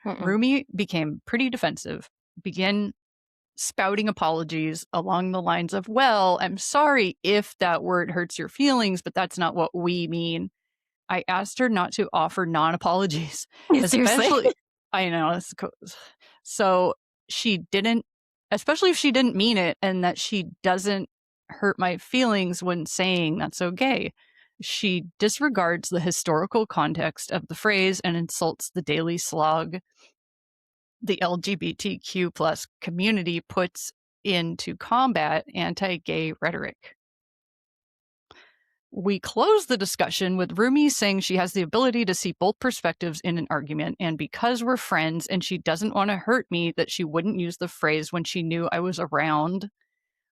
Rumi became pretty defensive, began spouting apologies along the lines of, well, I'm sorry if that word hurts your feelings, but that's not what we mean. I asked her not to offer non-apologies. Seriously? I know. So she didn't, especially if she didn't mean it and that she doesn't hurt my feelings when saying that's okay. She disregards the historical context of the phrase and insults the daily slog the LGBTQ plus community puts into combat anti-gay rhetoric. We close the discussion with Rumi saying she has the ability to see both perspectives in an argument, and because we're friends and she doesn't want to hurt me, that she wouldn't use the phrase when she knew I was around.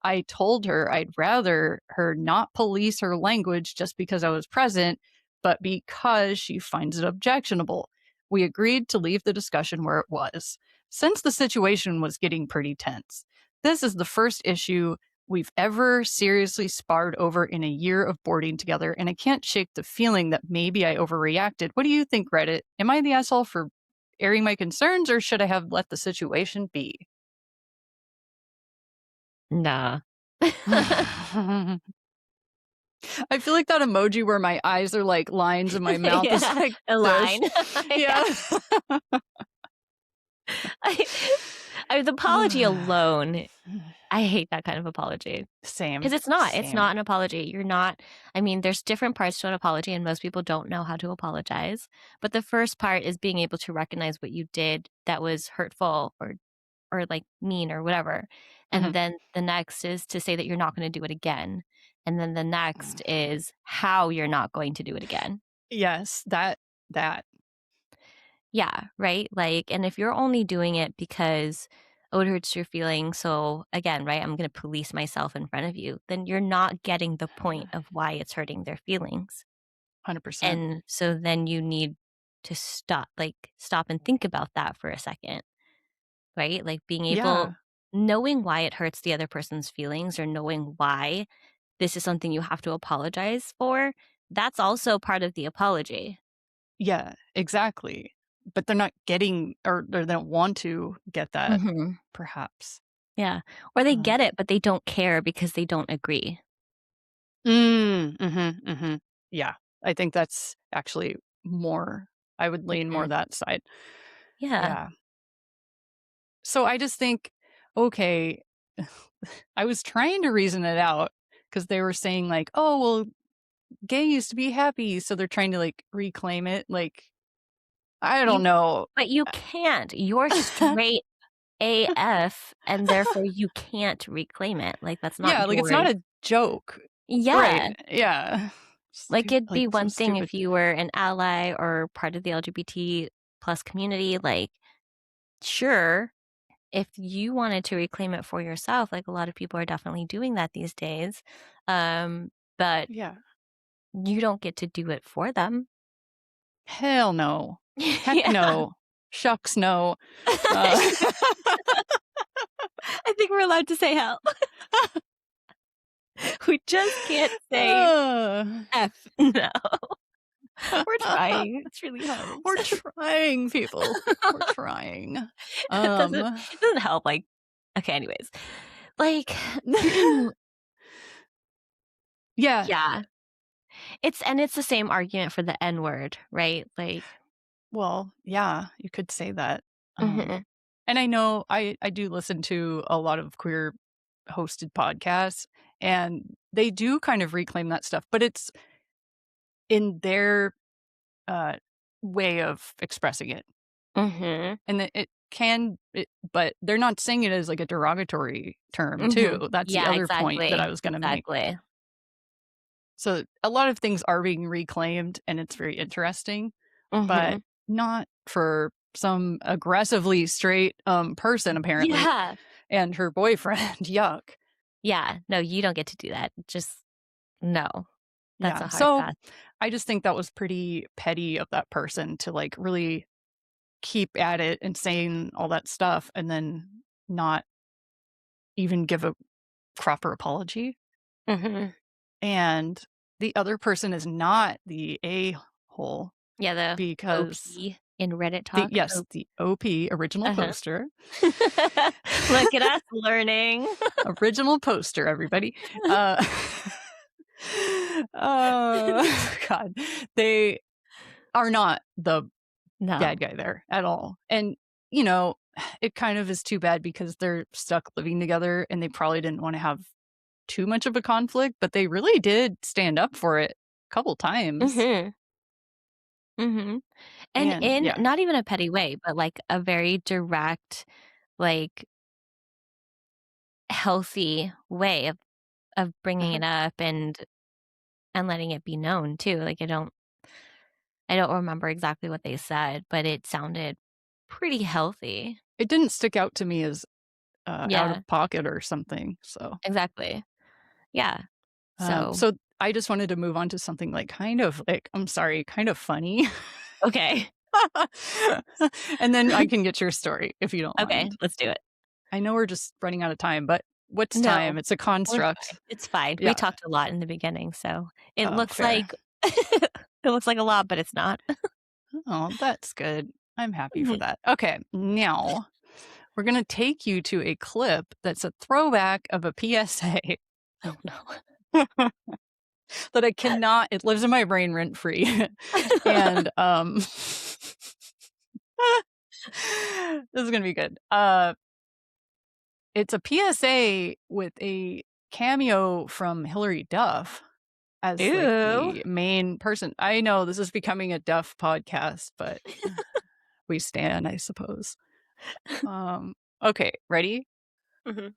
I told her I'd rather her not police her language just because I was present, but because she finds it objectionable. We agreed to leave the discussion where it was, since the situation was getting pretty tense. This is the first issue we've ever seriously sparred over in a year of boarding together, and I can't shake the feeling that maybe I overreacted. What do you think, Reddit? Am I the asshole for airing my concerns, or should I have let the situation be? Nah. I feel like that emoji where my eyes are like lines and my mouth is like a line. Yeah. The apology alone, I hate that kind of apology. Same. Because it's not an apology. You're not, I mean, there's different parts to an apology and most people don't know how to apologize. But the first part is being able to recognize what you did that was hurtful or like mean or whatever. And then the next is to say that you're not going to do it again. And then the next is how you're not going to do it again. Yes, that. Yeah, right? Like, and if you're only doing it because "Oh, it hurts your feelings, so again, right, I'm gonna police myself in front of you," then you're not getting the point of why it's hurting their feelings. 100%. And so then you need to stop and think about that for a second, right? Like being able Yeah. knowing why it hurts the other person's feelings or knowing why this is something you have to apologize for, that's also part of the apology. Yeah, exactly. But they're not getting or they don't want to get that, Mhm. perhaps. Yeah. Or they Uh, get it, but they don't care because they don't agree. mhm, mhm. Yeah, I think that's actually more I would lean more Mhm. that side. Yeah. Yeah. So I just think, okay, I was trying to reason it out because they were saying like, "Oh, well, gay used to be happy," so they're trying to, like, reclaim it, like, I You don't know. but you can't. You're straight AF, and therefore you can't reclaim it. Like, that's not Yeah, like, it's not yours. a joke. Right, Yeah. yeah. Like, it'd be So one thing stupid. if you were an ally or part of the LGBT plus community, like, sure, if you wanted to reclaim it for yourself, like, a lot of people are definitely doing that these days, but Yeah. you don't get to do it for them. Hell no. Heck Yeah. no. Shucks no. Uh, I think we're allowed to say hell. We just can't say uh, F. No. We're trying. It's really hard. we're trying, people. We're trying. It doesn't Um, it doesn't help, like okay, anyways. Like yeah. yeah. It's the same argument for the N word, right? Like Well, yeah, you could say that. mhm, And I know I do listen to a lot of queer hosted podcasts, and they do kind of reclaim that stuff, but it's in their, uh, way of expressing it. mhm, And but they're not saying it as, like, a derogatory term mhm. too. That's the Yeah, other point that I exactly, was gonna make. exactly. So, a lot of things are being reclaimed, and it's very interesting, but Mhm. not for some aggressively straight, person, apparently, Yeah. and her boyfriend. Yuck. Yeah, no, you don't get to do that. Just no. That's a Yeah, hard so pass. I just think that was pretty petty of that person to, like, really keep at it and saying all that stuff and then not even give a proper apology. Mhm. And the other person is not the a-hole Yeah, the because OP in Reddit talk. the OP, original Uh-huh. poster. Look at us learning. Original poster, everybody. Uh, God, they are not the No. bad guy there at all. And, you know, it kind of is too bad because they're stuck living together and they probably didn't want to have too much of a conflict, but they really did stand up for it a couple times. Mhm. Mhm. And And in yeah. not even a petty way, but, like, a very direct, like, healthy way of bringing Mhm. it up and letting it be known too. Like, I don't remember exactly what they said, but it sounded pretty healthy. It didn't stick out to me as out Yeah, of pocket or something. exactly. Yeah. So So I just wanted to move on to something like kind of like, I'm sorry, kind of funny. okay. And then I can get your story if you don't Okay, mind. let's do it. I know we're just running out of time, but what's No, time? It's a we're construct. fine. It's fine. We Yeah. talked a lot in the beginning, so it Oh, looks fair. like it looks like a lot, but it's not. Oh, that's good. I'm happy for Mhm. that. Okay, now we're going to take you to a clip that's a throwback of a PSA Oh, no. that I cannot, it lives in my brain rent free. And this is going to be good. It's a PSA with a cameo from Hilary Duff as like Ew. the main person. I know this is becoming a Duff podcast, but we stand, I suppose. Okay, ready? Mhm.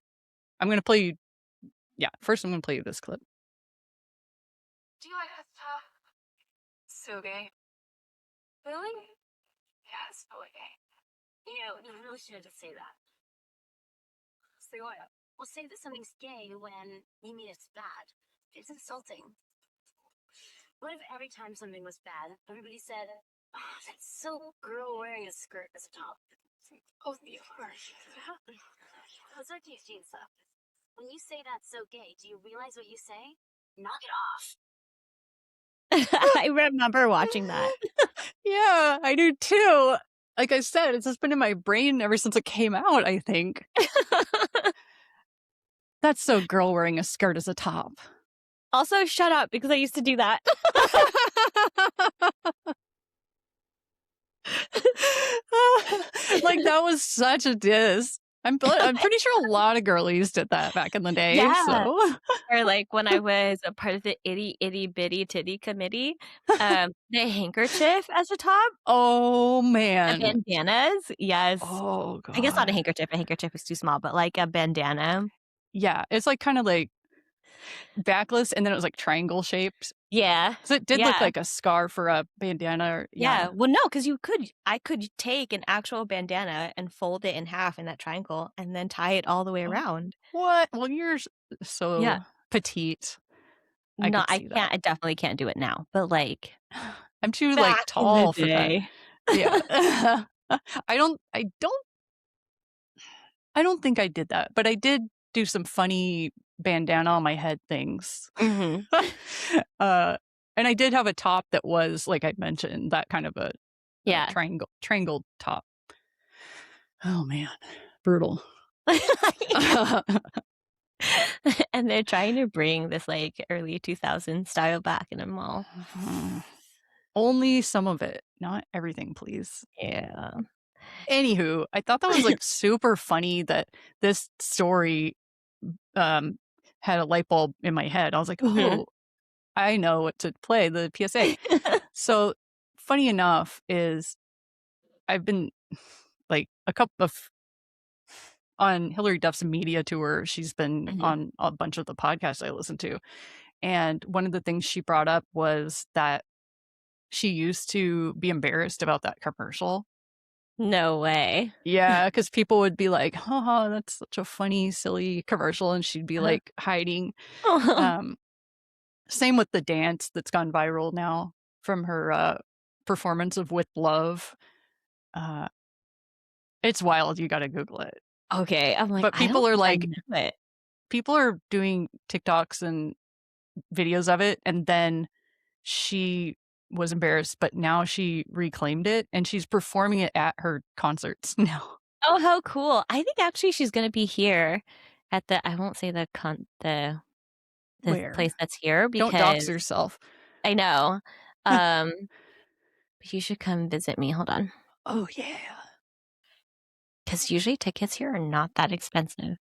I'm gonna play you. Yeah, first I'm gonna play you this clip. Do you like that stuff? So gay. Really? Yeah, it's so gay. You know, you really should just say that. say what? We'll say that something's gay when you mean it's bad. It's insulting. What if every time something was bad, everybody said, "Oh, that's so girl wearing a skirt as a top." Oh, you harsh. How's that teaching stuff? When you say that's so gay, do you realize what you say? Knock it off. I remember watching that. Yeah, I do too. Like I said, it's just been in my brain ever since it came out, I think. That's so girl wearing a skirt as a top. Also, shut up, because I used to do that. Like, that was such a diss. I'm pretty sure a lot of girlies did that back in the day, Yeah. so Or, like, when I was a part of the itty, itty, bitty, titty committee, the handkerchief as a top, Oh, the man. bandanas, yes. Oh, I guess not god. a handkerchief is too small, but, like, a bandana. Yeah, it's, like, kinda, like, backless, and then it was, like, triangle shaped. Yeah. So it did look Yeah. like a scarf or a bandana or Yeah. yeah. Well, no, 'cause I could take an actual bandana and fold it in half in that triangle and then tie it all the way Oh, around. what? Well, you're Yeah. so petite. I No, could see that. I definitely can't do it now, but, like, I'm too, like, back in the tall for that. day. Yeah. I don't think I did that, but I did do some funny bandana on my head things. Mhm. Uh, and I did have a top that was, like I mentioned, that kind of a Yeah. triangle top. Oh, man. Brutal. And they're trying to bring this, like, early 2000s style back, and I'm all Only some of it, not everything, please. yeah. Anywho, I thought that was, like, super funny that this story, um, had a light bulb in my head. I was like, Mhm. "Oh, I know what to play, the PSA." So, funny enough is I've been, like, a couple of on Hillary Duff's media tour, she's been Mhm. on a bunch of the podcasts I listen to, and one of the things she brought up was that she used to be embarrassed about that commercial. No way. Yeah, because people would be like, "Haha, that's such a funny, silly commercial," and she'd be, like, hiding. Um, Same with the dance that's gone viral now from her, performance of "With Love." Uh, it's wild, you gotta Google it. Okay, I'm like, But I don't people are think I like know it. people are doing TikToks and videos of it, and then she was embarrassed, but now she reclaimed it, and she's performing it at her concerts now. Oh, how cool. I think actually she's gonna be here at I won't say the place Where? that's here Don't dox because yourself. I know. Um, but you should come visit me. Hold on, Oh, yeah. because usually tickets here are not that expensive.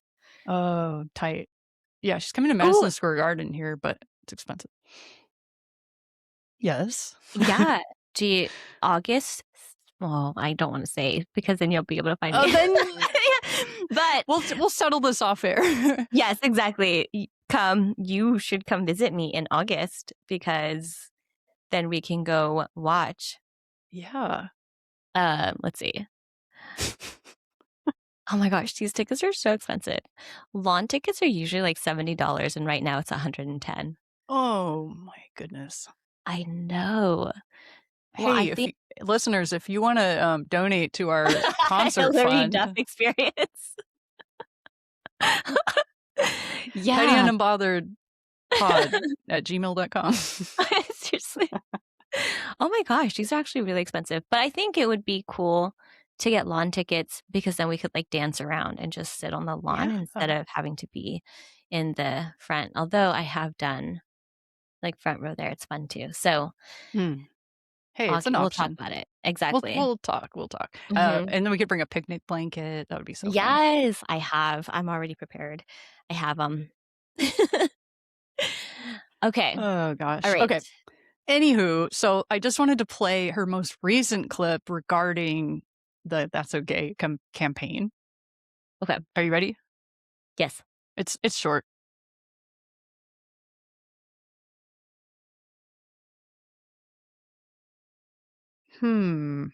Oh, tight. Yeah, she's coming to Oh, Madison Square Garden here, but it's expensive. Yes. yeah. Gee, August. Well, I don't want to say because then you'll be able to find Oh, me. then But we'll settle this off air. yes, exactly. Come, you should come visit me in August because then we can go watch. Yeah. Let's see. Oh my gosh, these tickets are so expensive. Lawn tickets are usually like $70, and right now it's 110. Oh my goodness. I know. Well, I Hey, think listeners, if you wanna, donate to our concert Hillary Duff fund, experience. Yeah. pettyandunbothered at gmail.com. Seriously. Oh my gosh, these are actually really expensive. But I think it would be cool to get lawn tickets because then we could like dance around and just sit on the lawn Yeah. instead of having to be in the front. Although I have done like front row there. It's fun too. So Hmm. Hey, it's an we'll talk option. about it. We'll Exactly. we'll talk, we'll talk. Hmm. And then we could bring a picnic blanket. That would be so fun. Yes, I have. I'm already prepared. I have them. Okay. Oh All gosh. right. Okay. Anywho, so I just wanted to play her most recent clip regarding the That's Okay campaign. Okay. Are you ready? Yes. It's short. I'm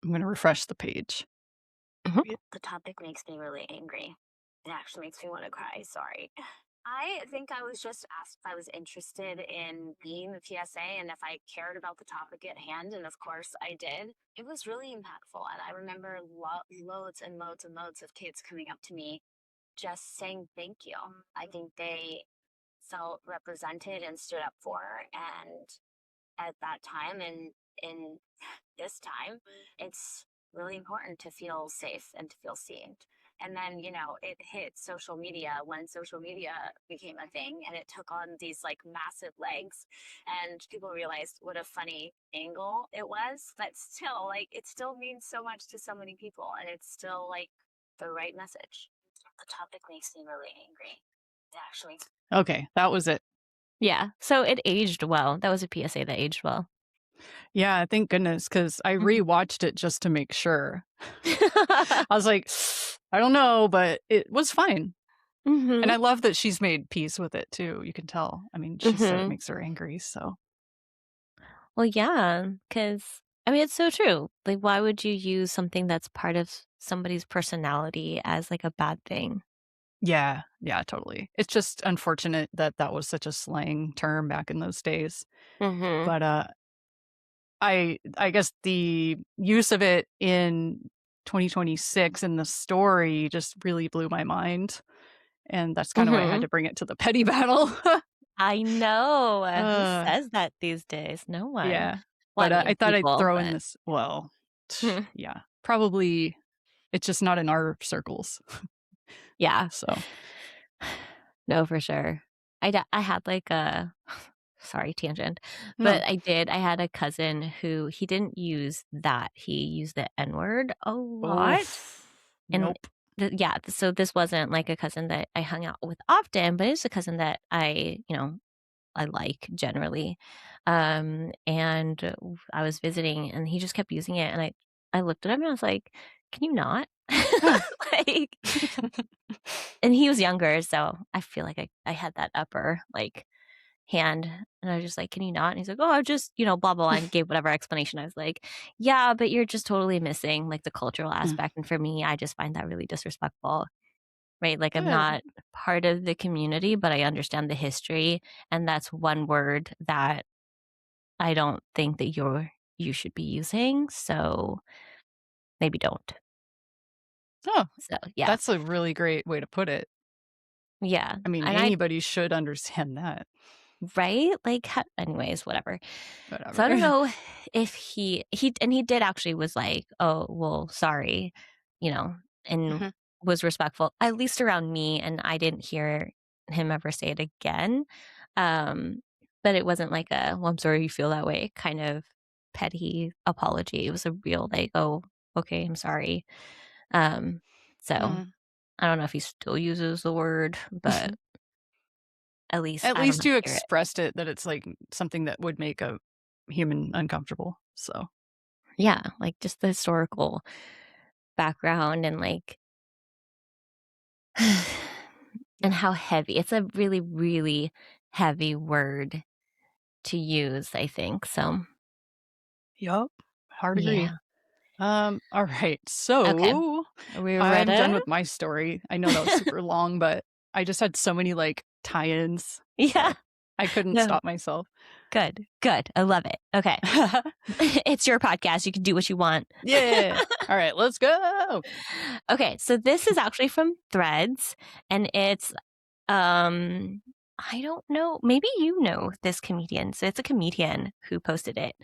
gonna refresh the page. The topic makes me really angry. It actually makes me want to cry. Sorry. I think I was just asked if I was interested in being the TSA and if I cared about the topic at hand. And of course I did. It was really impactful. And I remember loads and loads and loads of kids coming up to me just saying thank you. I think they felt represented and stood up for. And at that time and in this time, it's really important to feel safe and to feel seen. And then, it hit social media when social media became a thing and it took on these like massive legs and people realized what a funny angle it was. But still, like, it still means so much to so many people and it's still like the right message. The topic makes me really angry. Actually. Okay, that was it. Yeah. So it aged well. That was a PSA that aged well. Yeah, thank goodness, because I rewatched it just to make sure. I was like, I don't know, but it was fine. And I love that she's made peace with it too. You can tell. I mean, she said it makes her angry, so. Well, yeah, because I mean, it's so true. Like, why would you use something that's part of somebody's personality as like a bad thing? Yeah, totally. It's just unfortunate that that was such a slang term back in those days. But I guess the use of it in 2026 in the story just really blew my mind. And that's kind of why I had to bring it to the petty battle. I know. Who says that these days? No one. Yeah. Well, But I mean, I thought people, I'd throw but... in this. Well, yeah, probably it's just not in our circles. Yeah. So. No, for sure. I had like a... Sorry, tangent. But I had a cousin who he didn't use that. He used the N-word a lot. And Nope. So this wasn't like a cousin that I hung out with often, but it's a cousin that I like generally. And I was visiting and he just kept using it. And I looked at him and I was like, can you not? Like, and he was younger. So I feel like I had that upper like hand and I was just like, can you not? And he's like, oh, I just, blah, blah, blah, and gave whatever explanation. I was like, yeah, but you're just totally missing like the cultural aspect. And for me, I just find that really disrespectful, right? Like I'm not part of the community, but I understand the history. And that's one word that I don't think that you should be using. So maybe don't. Oh, So yeah. that's a really great way to put it. Yeah. I mean, and anybody should understand that. Right? Like, anyways, whatever. So I don't know if he did actually was like, oh, well, sorry, and was respectful, at least around me. And I didn't hear him ever say it again. But it wasn't like well, I'm sorry you feel that way kind of petty apology. It was a real like, oh, okay, I'm sorry. So I don't know if he still uses the word, but at least you hear expressed it that it's like something that would make a human uncomfortable. So yeah, like just the historical background and like and how heavy. It's a really, really heavy word to use, I think. So yup. Hard agree. yeah. All right. So Okay. Are we I'm ready? done with my story. I know that was super long, but I just had so many like tie-ins. Yeah. So I couldn't No. stop myself. Good. I love it. Okay. It's your podcast. You can do what you want. Yeah. All right, let's go. Okay. So this is actually from Threads and it's I don't know. Maybe you know this comedian. So it's a comedian who posted it.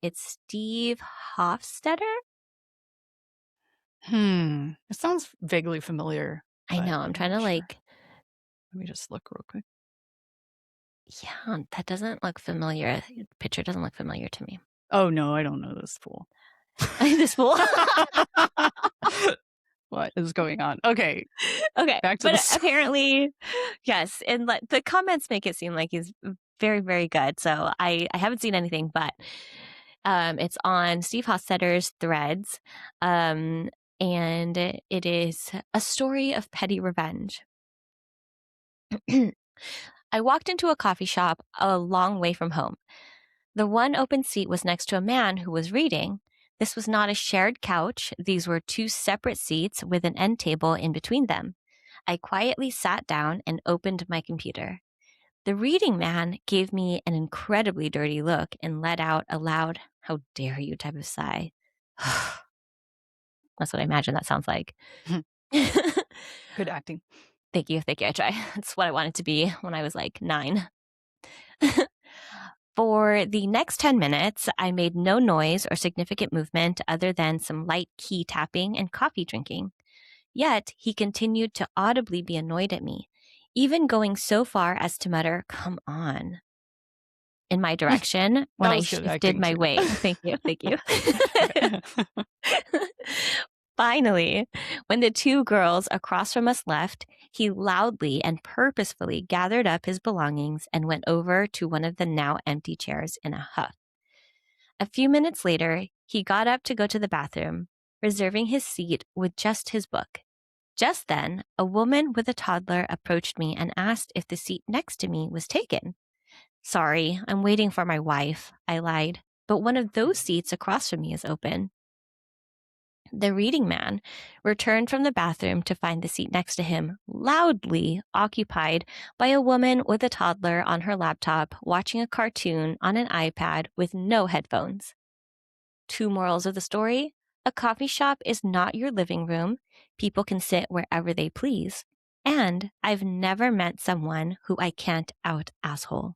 It's Steve Hofstetter. It sounds vaguely familiar. I know. I'm trying to sure. like... Let me just look real quick. Yeah, that doesn't look familiar. The picture doesn't look familiar to me. Oh no, I don't know this fool. This fool. What is going on? Okay. Back to apparently, yes. And the comments make it seem like he's very, very good. So I haven't seen anything, but it's on Steve Hostetter's Threads. And it is a story of petty revenge. I walked into a coffee shop a long way from home. The one open seat was next to a man who was reading. This was not a shared couch. These were 2 separate seats with an end table in between them. I quietly sat down and opened my computer. The reading man gave me an incredibly dirty look and let out a loud, "How dare you" type of sigh. That's what I imagine that sounds like. Good acting. Thank you. I try. It's what I wanted to be when I was like 9. For the next 10 minutes, I made no noise or significant movement other than some light key tapping and coffee drinking. Yet he continued to audibly be annoyed at me, even going so far as to mutter, "Come on," in my direction when That I was good shifted acting my too. weight. Thank you. Finally, when the 2 girls across from us left, he loudly and purposefully gathered up his belongings and went over to one of the now empty chairs in a huff. A few minutes later, he got up to go to the bathroom, reserving his seat with just his book. Just then, a woman with a toddler approached me and asked if the seat next to me was taken. "Sorry, I'm waiting for my wife," I lied, "but one of those seats across from me is open." The reading man returned from the bathroom to find the seat next to him loudly occupied by a woman with a toddler on her laptop watching a cartoon on an iPad with no headphones. 2 morals of the story: a coffee shop is not your living room. People can sit wherever they please. And I've never met someone who I can't out asshole.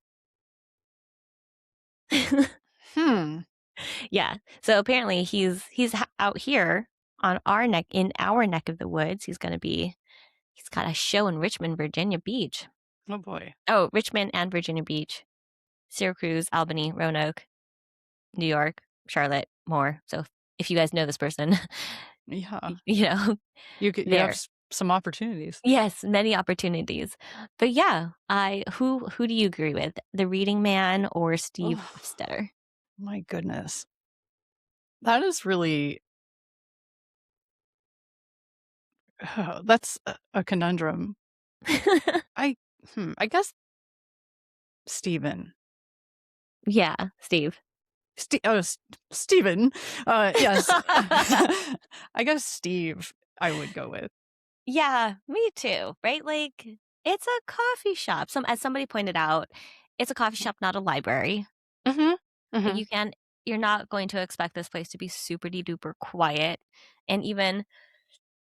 Yeah. So apparently he's out here on our neck in our neck of the woods. He's got a show in Richmond, Virginia Beach. Oh boy. Oh, Richmond and Virginia Beach, Syracuse, Albany, Roanoke, New York, Charlotte, more. So if you guys know this person, Yeah. you You there. have some opportunities. Yes, many opportunities. But yeah, who do you agree with? The reading man or Steve Oh, Hofstetter? my goodness. That is really that's a conundrum. I I guess Steven. Yeah, Steve. Steven. Yes. I guess Steve I would go with. Yeah, me too, right? Like, it's a coffee shop. As somebody pointed out, it's a coffee shop, not a library. Mhm. Like, Mhm. you're not going to expect this place to be super duper quiet. And even,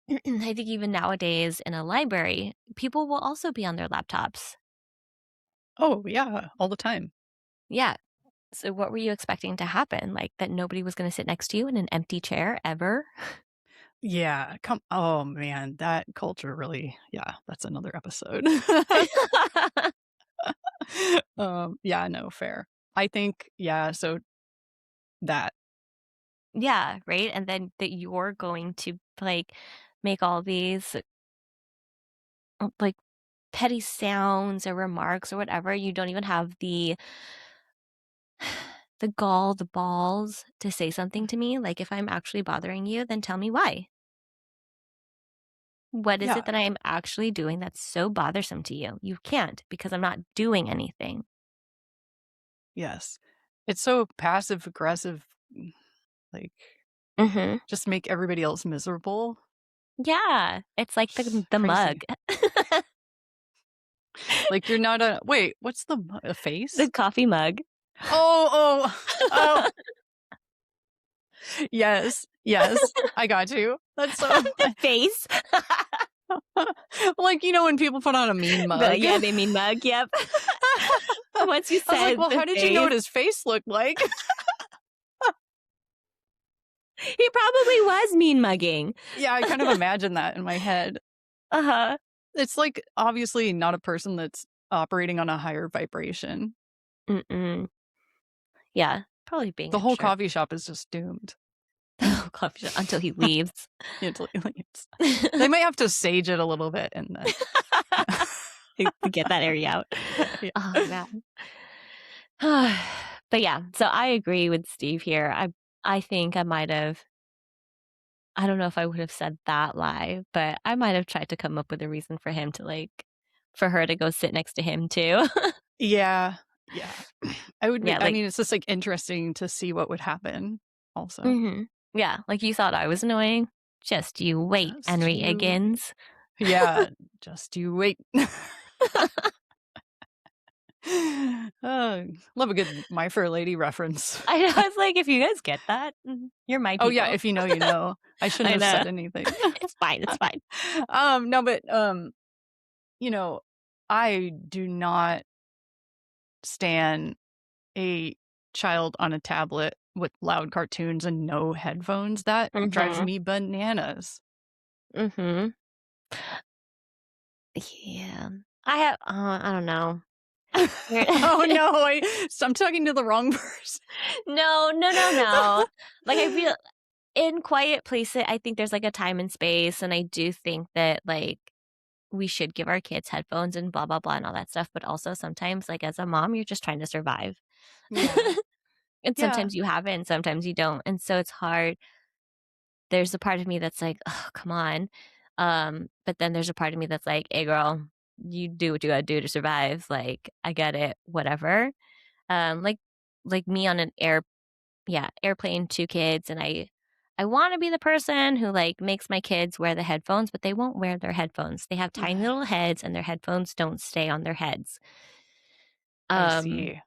I think even nowadays in a library, people will also be on their laptops. Oh, yeah, all the time. Yeah. So what were you expecting to happen? Like that nobody was going to sit next to you in an empty chair ever? Yeah, oh man, that culture really yeah, that's another episode. Yeah, no, fair. I think, yeah, so that Yeah, right? And then that you're going to like make all these like petty sounds or remarks or whatever. You don't even have the balls to say something to me. Like if I'm actually bothering you, then tell me why. What is it yeah, that I am actually doing that's so bothersome to you? You can't because I'm not doing anything. yes. It's so passive aggressive, like, Mm-hmm. just make everybody else miserable. Yeah, it's like the mug, Crazy. Like, you're not wait, what's a the face? coffee mug. Oh, oh, yes, yes, I got you. That's so The face. like, when people put on a mean mug. Yeah, they mean mug. Yep. Once you I was like, said "Well, the how did you know face, what his face looked like?" he probably was mean mugging. Yeah, I kind of imagine that in my head. Uh-huh. It's, like, obviously not a person that's operating on a higher vibration. Mm-mm. Yeah, probably being The a whole jerk. coffee shop is just doomed Coffee shop until he leaves. until he leaves. They might have to sage it a little bit and then To get that area out. yeah. Oh man. But yeah, so I agree with Steve here. I think I don't know if I would have said that lie, but I might have tried to come up with a reason for him to for her to go sit next to him too. Yeah, yeah. Yeah, I mean, it's just, like, interesting to see what would happen also. mhm. Yeah, like, you thought I was annoying? Just you wait, Just Henry you Higgins. Yeah, just you wait. Love a good My Fair Lady reference. I was like, "If you guys get that, you're my Oh, yeah, people." if you know, you know. I shouldn't I have know. said anything. It's fine, it's fine. No, but, you know, I do not stan a child on a tablet with loud cartoons and no headphones. That drives Mhm, me bananas. mhm. Yeah. I have I don't know. There Oh, no, I'm talking to the wrong person. No, no, no, no. Like, I feel in quiet places, I think there's, like, a time and space, and I do think that, like, we should give our kids headphones and blah, blah, blah, and all that stuff, but also sometimes, like, as a mom, you're just trying to survive. Yeah. And Yeah. sometimes you have it, and sometimes you don't, and so it's hard. There's a part of me that's like, "Oh, come on." But then there's a part of me that's like, "Hey, girl, you do what you gotta do to survive, like, I get it, whatever." Like me on an airplane, 2 kids, and I wanna be the person who, like, makes my kids wear the headphones, but they won't wear their headphones. They have tiny little heads, and their headphones don't stay on their heads. I Um, see.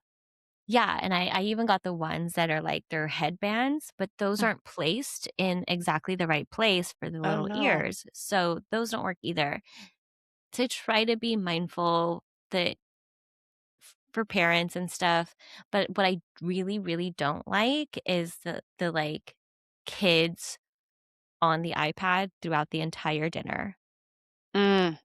yeah, and I even got the ones that are, like, they're headbands, but those Mm. aren't placed in exactly the right place for the Oh, little no. ears, so those don't work either. To try to be mindful that for parents and stuff, but what I really, really don't like is the, like, kids on the iPad throughout the entire dinner. Mm,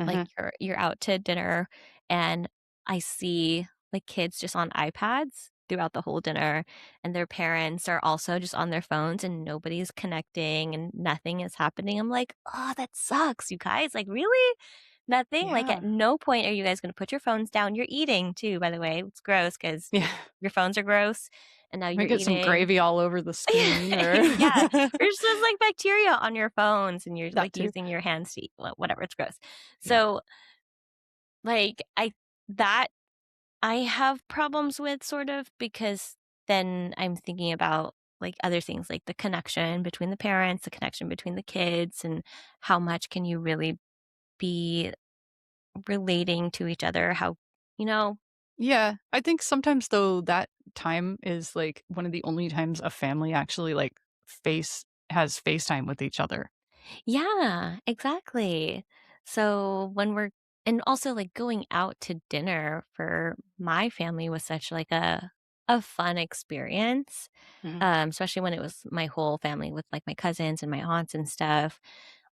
Like, mhm. you're out to dinner, and I see, like, kids just on iPads throughout the whole dinner, and their parents are also just on their phones, and nobody's connecting, and nothing is happening. I'm like, "Oh, that sucks, you guys." Like, "Really? Nothing?" Like, at Yeah. no point are you guys gonna put your phones down. You're eating too, by the way. It's gross because Yeah. your phones are gross, and now Might you're get some eating. gravy all over the screen or Yeah, there's just, like, bacteria on your phones, and you're, that like, too. using your hands to eat, whatever, it's gross. Yeah. So, like, that I have problems with sort of because then I'm thinking about, like, other things, like the connection between the parents, the connection between the kids, and how much can you really be relating to each other, how you know? Yeah, I think sometimes though that time is, like, one of the only times a family actually, like, has FaceTime with each other. Yeah, exactly. So when we're and also, like, going out to dinner for my family was such, like, a fun experience, Mhm. especially when it was my whole family with, like, my cousins and my aunts and stuff,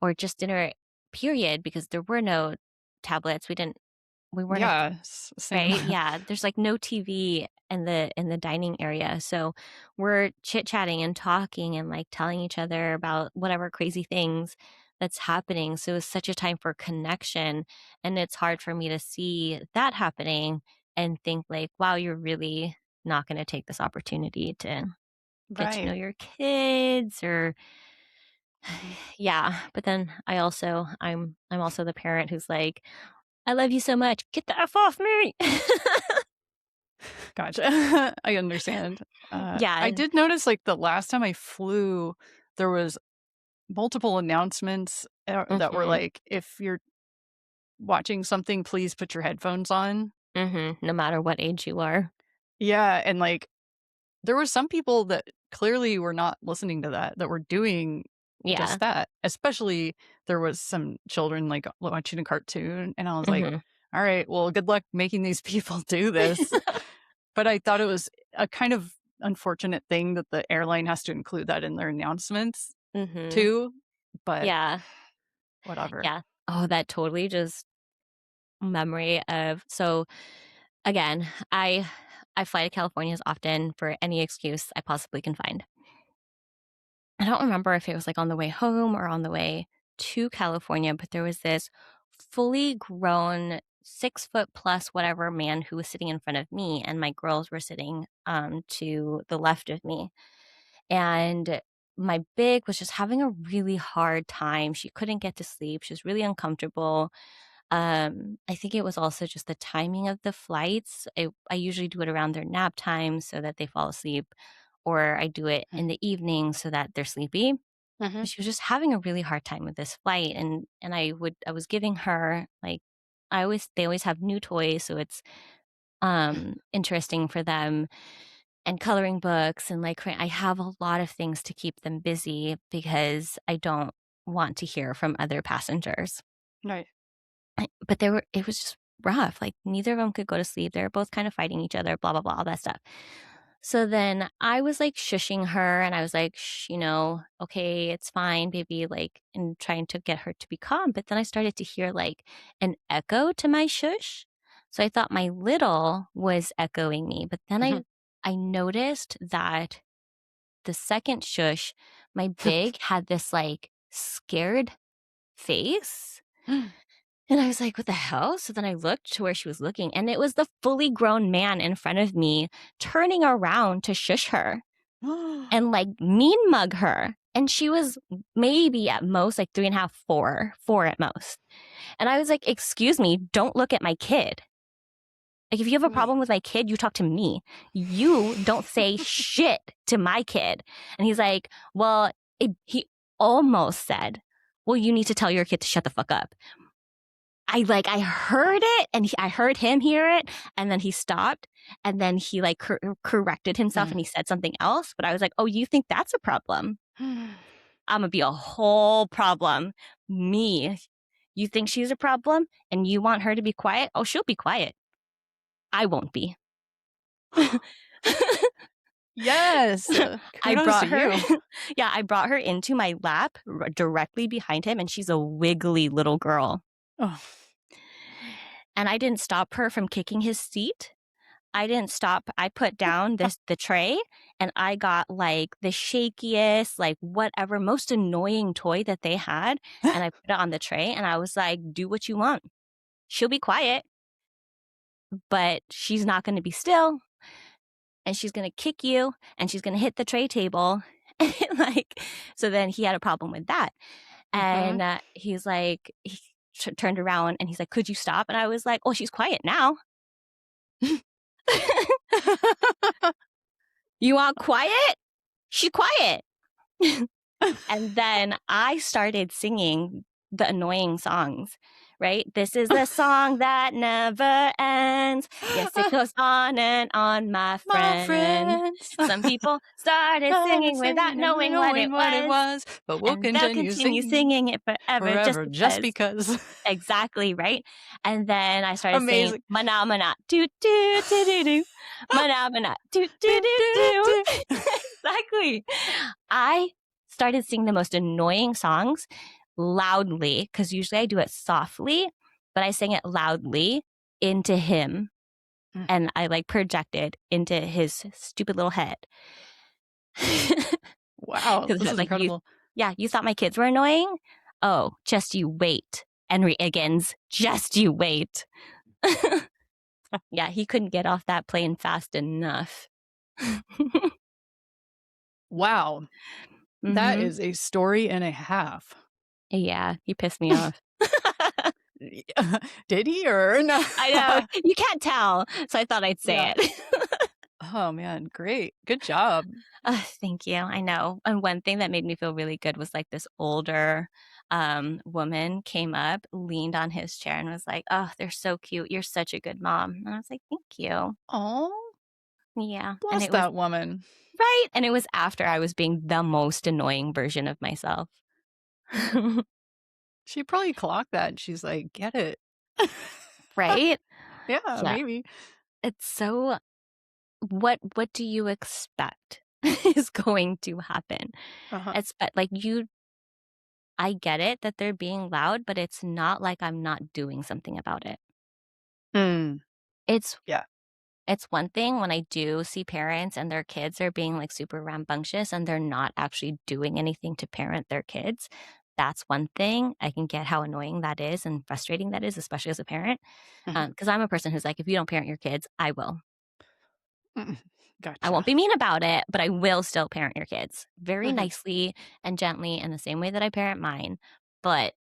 or just dinner, period, because there were no tablets. We weren't a Yeah, same. right? Yeah, there's, like, no TV in the dining area, so we're chit-chatting and talking and, like, telling each other about whatever crazy things that's happening, so it's such a time for connection, and it's hard for me to see that happening and think, like, "Wow, you're really not gonna take this opportunity to get to know Right. your kids," or Mhm. yeah, but then I'm also the parent who's like, "I love you so much. Get the F off me." Gotcha. I understand. I Yeah. did notice, like, the last time I flew, there was multiple announcements, that were Mhm. like, "If you're watching something, please put your headphones on." Mhm. No matter what age you are. Yeah, and, like, there were some people that clearly were not listening to that, that were doing Yeah. just that. Especially there was some children, like, watching a cartoon, and I was like, Mhm. "Alright, well, good luck making these people do this." But I thought it was a kind of unfortunate thing that the airline has to include that in their announcements Mhm. too, but Yeah. whatever. Yeah. Oh, that totally just memory of so, again, I fly to California as often for any excuse I possibly can find. I don't remember if it was, like, on the way home or on the way to California, but there was this fully grown 6 foot plus whatever man who was sitting in front of me, and my girls were sitting, to the left of me. And my big was just having a really hard time. She couldn't get to sleep. She was really uncomfortable. I think it was also just the timing of the flights. I usually do it around their nap time so that they fall asleep or I do it in the evening so that they're sleepy. Mhm. But she was just having a really hard time with this flight, and I was giving her, like, they always have new toys, so it's interesting for them, and coloring books, and like I have a lot of things to keep them busy because I don't want to hear from other passengers. Right. But it was just rough. Like neither of them could go to sleep. They were both kind of fighting each other, blah blah blah, all that stuff. So then I was like shushing her, and I was like, Shh, okay, it's fine, baby, like, and trying to get her to be calm. But then I started to hear like an echo to my shush. So I thought my little was echoing me. But then Mhm. I noticed that the second shush, my big had this like scared face. And I was like, what the hell? So then I looked to where she was looking, and it was the fully grown man in front of me turning around to shush her and like mean mug her. And she was maybe at most like 3.5, four at most. And I was like, excuse me, don't look at my kid. Like, if you have a Wait. problem with my kid, you talk to me. You don't say shit to my kid. And he's like, well, he almost said, well, you need to tell your kid to shut the fuck up. I heard it, and I heard him hear it, and then he stopped, and then he like corrected himself, and he said something else. But I was like, oh, you think that's a problem? I'm gonna be a whole problem. Me. You think she's a problem, and you want her to be quiet? Oh, she'll be quiet. I won't be. Yes. I Kudos to brought her, you. yeah, I brought her into my lap directly behind him, and she's a wiggly little girl. Oh. And I didn't stop her from kicking his seat. I didn't stop. I put down the tray, and I got like the shakiest, like whatever, most annoying toy that they had, and I put it on the tray, and I was like, do what you want. She'll be quiet, but she's not going to be still, and she's going to kick you, and she's going to hit the tray table. And like, so then he had a problem with that. Mhm. And he's like, he turned around, and he's like, could you stop? And I was like, oh, she's quiet now. You want quiet? She's quiet. And then I started singing the annoying songs, right? This is a song that never ends. Yes, it goes on and on, my My friend. friends. Some people started Started singing without singing and knowing what it was, but we'll and they'll continue continue singing singing it forever just forever just because. because. Exactly, right? And then I started saying, Amazing. mana mana, do do do do do, mana mana, do do Do, do do, do. do. Exactly. I started singing the most annoying songs loudly, because usually I do it softly, but I sang it loudly into him, Mm. and I like projected into his stupid little head. Wow, Because this I was is like, incredible. you thought my kids were annoying? Oh, just you wait. Henry Iggins, just you wait. Yeah, he couldn't get off that plane fast enough. Wow. That Hmm. is a story and a half. Yeah, he pissed me off. Did he or no? I know. You can't tell, so I thought I'd say Yeah. it. Oh, man, great. Good job. Thank you. I know. And one thing that made me feel really good was like this older woman came up, leaned on his chair, and was like, "Oh, they're so cute. You're such a good mom." And I was like, "Thank you." Oh, Yeah. And bless it was that woman. right. And it was after I was being the most annoying version of myself. She probably clocked that and she's like, "Get it." Right? Yeah, Yeah. maybe. It's so what do you expect is going to happen? Uh-huh. It's but like I get it that they're being loud, but it's not like I'm not doing something about it. Mm, It's yeah. it's one thing when I do see parents and their kids are being like super rambunctious and they're not actually doing anything to parent their kids. That's one thing. I can get how annoying that is and frustrating that is, especially as a parent. Mhm. Because I'm a person who's like, if you don't parent your kids, I will. Mm, I gotcha. won't be mean about it, but I will still parent your kids very Mhm. nicely and gently in the same way that I parent mine. But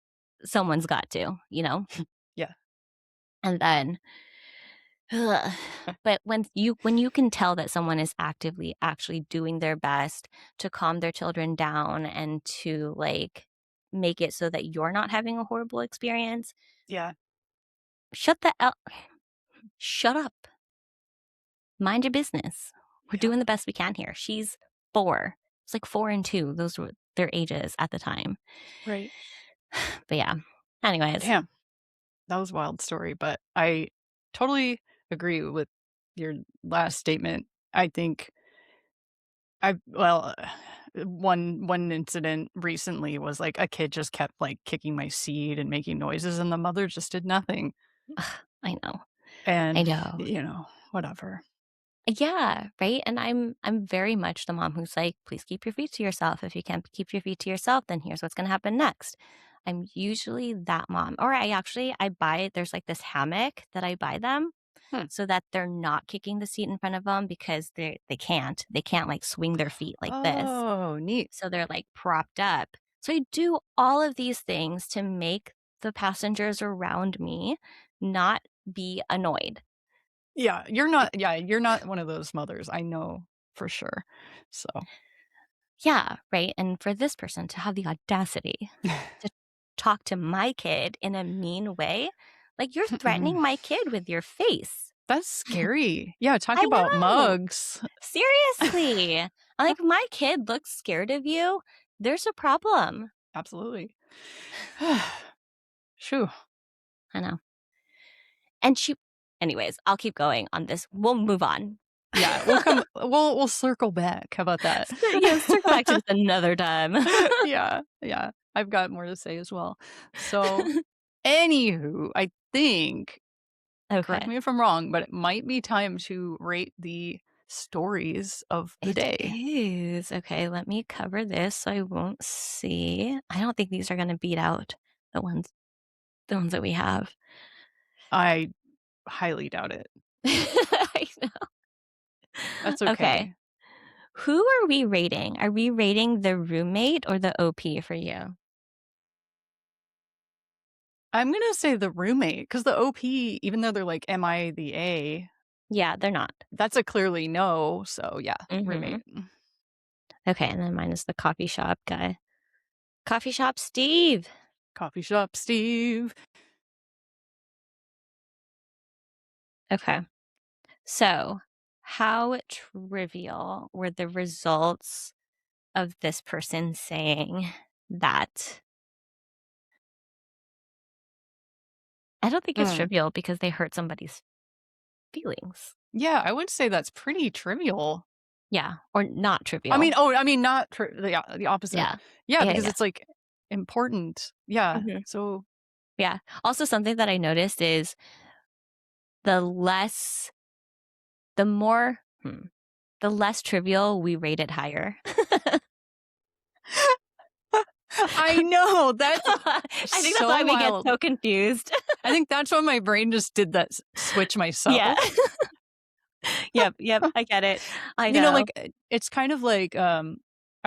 someone's got to, you know? Yeah. And then Ugh. But when you can tell that someone is actively actually doing their best to calm their children down and to, like, make it so that you're not having a horrible experience, Yeah. shut the el shut up. Mind your business. We're Yep. doing the best we can here. She's 4. It's like 4 and 2. Those were their ages at the time. Right. But yeah. Anyways, Damn. That was a wild story, but I totally agree with your last statement. I think one incident recently was like a kid just kept like kicking my seat and making noises and the mother just did nothing. I know. I And, know. whatever. Yeah, right? And I'm very much the mom who's like, "Please keep your feet to yourself. If you can't keep your feet to yourself, then here's what's gonna happen next." I'm usually that mom. Or I buy there's like this hammock that I buy them Hmm. so that they're not kicking the seat in front of them because they can't. They can't like swing their feet like this. Oh, neat. So they're like propped up. So I do all of these things to make the passengers around me not be annoyed. You're not one of those mothers, I know for sure. So Yeah, right, and for this person to have the audacity to talk to my kid in a mean way, like, you're threatening my kid with your face. That's scary. Yeah, talk I about know. mugs. Seriously. I'm like, "If my kid looks scared of you, there's a problem." Absolutely. Shoo. I know. And she anyways, I'll keep going on this. We'll move on. Yeah, we'll circle back. How about that? So, yeah, let's circle back to this another time. Yeah, yeah. I've got more to say as well. So, anywho, I think, correct Okay. me if I'm wrong, but it might be time to rate the stories of the It day. is. Okay, let me cover this so I won't see. I don't think these are gonna beat out the ones the ones that we have. I highly doubt it. I know. That's Okay. okay. Who are we rating? Are we rating the roommate or the OP for you? I'm gonna say the roommate because the OP, even though they're like, "Am I the A?" Yeah, they're not. That's a clearly no. So yeah, roommate. Mhm. Okay, and then mine is the coffee shop guy. Coffee shop Steve. Coffee shop Steve. Okay. So, how trivial were the results of this person saying that I don't think it's Mm. trivial because they hurt somebody's feelings. Yeah, I would say that's pretty trivial. Yeah, or not trivial. Not the opposite. Yeah. Yeah, Yeah, because yeah. it's, like, important. Yeah, Mhm. so Yeah. Also, something that I noticed is the less the more the less trivial we rate it higher. I know, that's I think that's so why we get wild. so confused. I think that's when my brain just did that s switch Yeah. myself. Yep, yep, I get it. I You know, know. like, it's kind of like, I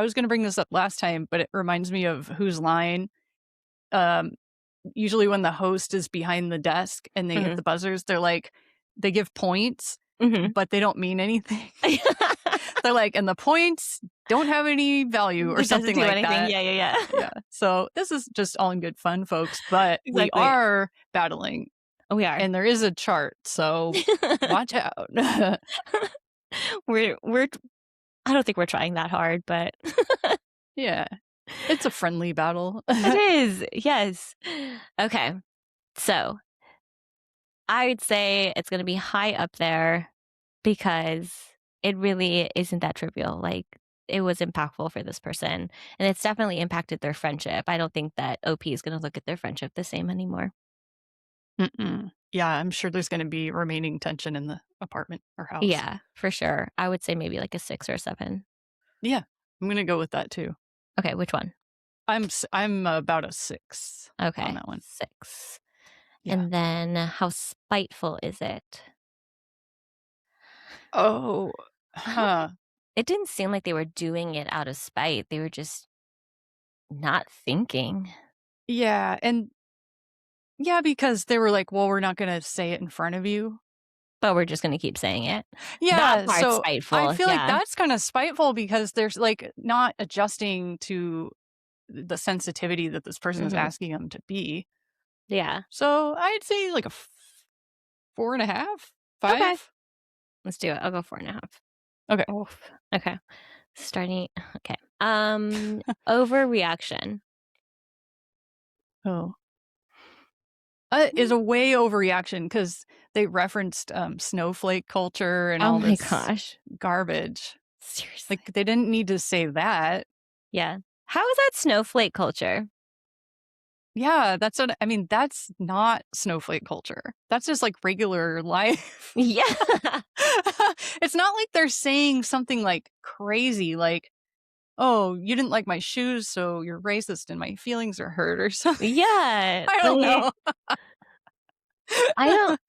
was gonna bring this up last time, but it reminds me of Whose Line? Um, Usually when the host is behind the desk and they hit Mhm. the buzzers, they're like they give points, Mhm. but they don't mean anything. They're like, "And the points don't have any value," or It doesn't something do like anything. that. Yeah, yeah, yeah. Yeah. So, this is just all in good fun, folks, but we Exactly. are battling, We are. and there is a chart, so watch out. We're I don't think we're trying that hard, but Yeah. It's a friendly battle. it is. Yes. Okay. So, I would say it's gonna be high up there because it really isn't that trivial. Like, it was impactful for this person, and it's definitely impacted their friendship. I don't think that OP is gonna look at their friendship the same anymore. Mm-mm. Yeah, I'm sure there's gonna be remaining tension in the apartment or house. Yeah, for sure. I would say maybe like a 6 or a 7. Yeah, I'm gonna go with that too. Okay, which one? I'm about a 6 on Okay, that one. 6. Yeah. And then how spiteful is it? Oh, I don't huh. it didn't seem like they were doing it out of spite. They were just not thinking. Yeah, and yeah, because they were like, "Well, we're not gonna say it in front of you." But we're just gonna keep saying it. That Yeah, part's so I spiteful, feel like yeah. that's kind of spiteful because there's like not adjusting to the sensitivity that this person is Mhm. asking them to be. Yeah. So I'd say like a 4.5, Okay. 5. Let's do it. I'll go 4.5. Okay. Oof. Okay. Starting okay. Overreaction. Oh. Is a way overreaction because they referenced snowflake culture and Oh all my this gosh. garbage. Seriously. Like they didn't need to say that. Yeah. How is that snowflake culture? Yeah, that's what I mean. That's not snowflake culture. That's just like regular life. Yeah. It's not like they're saying something like crazy, like, "Oh, you didn't like my shoes, so you're racist and my feelings are hurt," or something. Yeah. I don't Like, know. I don't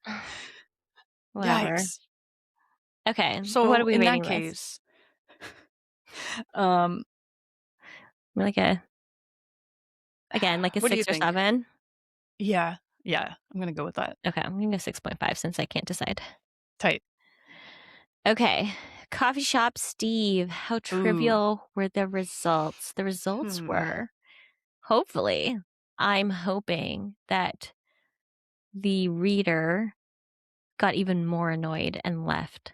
whatever. Yikes. Okay. What So are we in that rating this? case, um, Like a again, like a what do you 6 or think? 7? Yeah, yeah, I'm gonna go with that. Okay, I'm gonna go 6.5 since I can't decide. Tight. Okay. Coffee shop Steve. How Ooh. trivial were the results? The results Hmm. were hopefully, I'm hoping that the reader got even more annoyed and left.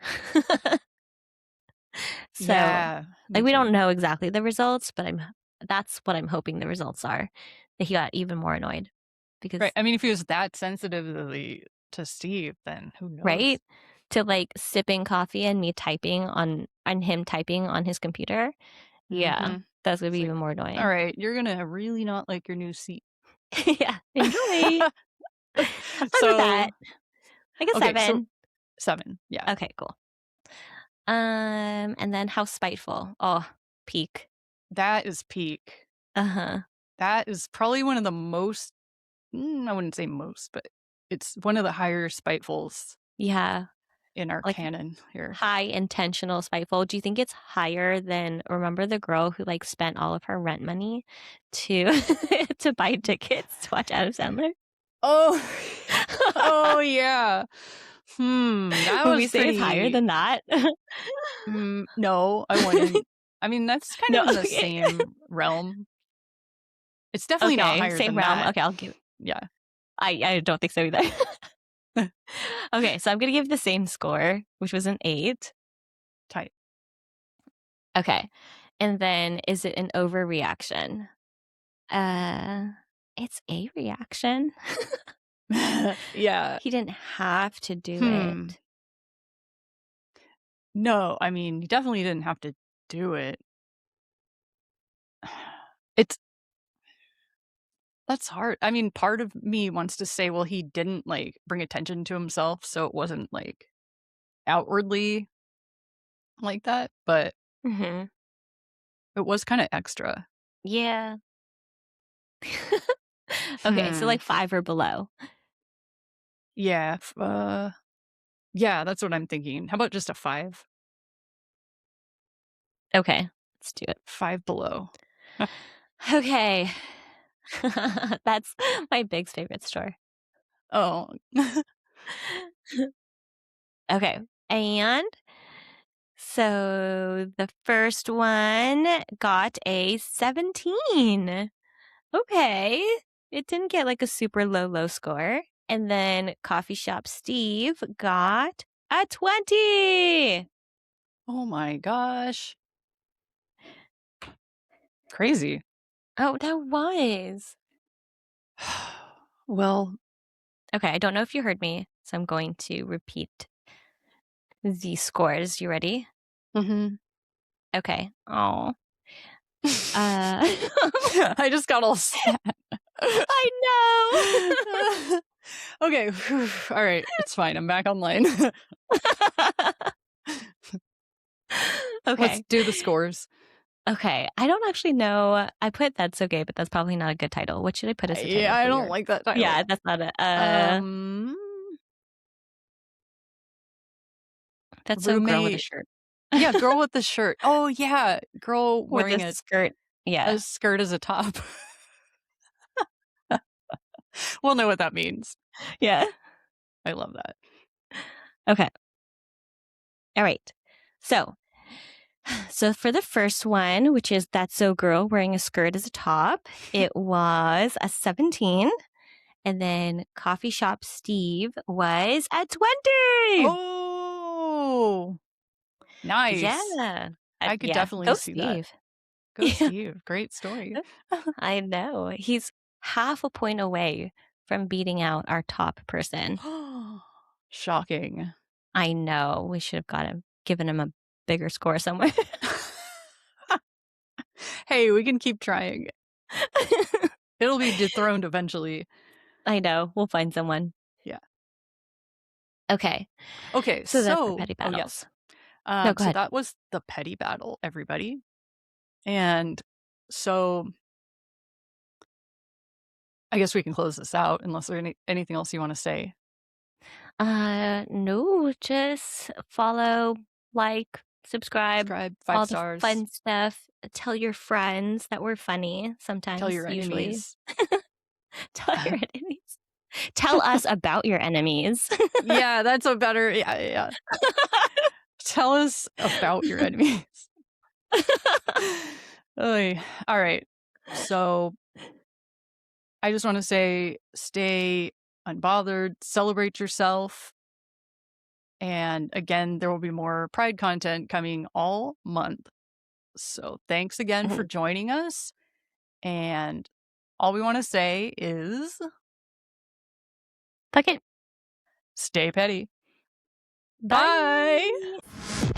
So, Yeah, me like, we don't too. know exactly the results, but that's what I'm hoping the results are. That he got even more annoyed because Right. I mean, if he was that sensitive to Steve, then who knows? right? To like sipping coffee and me typing on him typing on his computer. Yeah, Mm-hmm. that's gonna It's be like, even more all annoying. right, you're gonna really not like your new seat. Yeah, enjoy. Have fun with So, that. Like a okay, so 7. 7. Yeah, Okay, cool. And then how spiteful. Oh, peak. that is peak. Uh-huh. That is probably one of the most, I wouldn't say most, but it's one of the higher spitefuls Yeah, in our like canon here. high intentional spiteful. Do you think it's higher than remember the girl who like spent all of her rent money to to buy tickets to watch Adam Sandler? Oh, oh yeah. That Would we was say it's higher pretty. than that? No, I wouldn't. I mean, that's kind No, of in the okay. same realm. It's definitely not Okay, higher same than realm. that. Okay, I'll give Yeah. I don't think so either. Okay, so I'm gonna give the same score, which was an 8. Tight. Okay. And then is it an overreaction? Uh, it's a reaction. Yeah. He didn't have to do Hmm. it. No, I mean, you definitely didn't have to do it. It's That's hard. I mean, part of me wants to say, well, he didn't like bring attention to himself, so it wasn't like outwardly like that, but Mhm. it was kind of extra. Yeah. Okay, so Hmm. like 5 or below. Yeah. Yeah, that's what I'm thinking. How about just a 5? Okay, let's do it. 5 below. Okay. That's my Big's favorite store. Oh. Okay. And so the first one got a 17. Okay. It didn't get like a super low score. And then Coffee Shop Steve got a 20. Oh my gosh. Crazy. Oh, that was. Well, Okay, I don't know if you heard me, so I'm going to repeat the scores. You ready? mhm. Okay. Oh. Uh I just got all sad. I know. Okay. All right. It's fine. I'm back online. Let's Okay. do the scores. Okay. I don't actually know. I put That's Okay, but that's probably not a good title. What should I put as a Yeah, title I for don't your like that Yeah, title. that's not a Um, that's so girl with a Roommate. shirt. Yeah, girl with the shirt. Oh yeah, girl With a wearing skirt. a Yeah. skirt as a top. We'll know what that means. Yeah. I love that. Okay. All right. So for the first one, which is That's So Girl wearing a skirt as a top, it was a 17. And then Coffee Shop Steve was at 20. Oh, nice. Yeah. I could Yeah. definitely Go see that. Steve. Go Steve. Great story. I know. He's half a point away from beating out our top person. Shocking. I know. We should have given him a bigger score somewhere. Hey, we can keep trying. It'll be dethroned eventually. I know. We'll find someone. Yeah. Okay. Okay, So that's the so petty battles. yes. No, go So ahead. that was the petty battle, everybody. And so I guess we can close this out unless there's anything else you want to say. No, just follow, like, subscribe, Subscribe, all 5 the stars. fun stuff. Tell your friends that we're funny sometimes, Tell your usually. enemies. Tell your enemies. Tell us about your enemies. Yeah, that's a better. Yeah. Tell us about your enemies. Oy. All right. So I just want to say stay unbothered, celebrate yourself. And again, there will be more Pride content coming all month. So thanks again for joining us. And all we want to say is Fuck it. stay petty. Bye. Bye.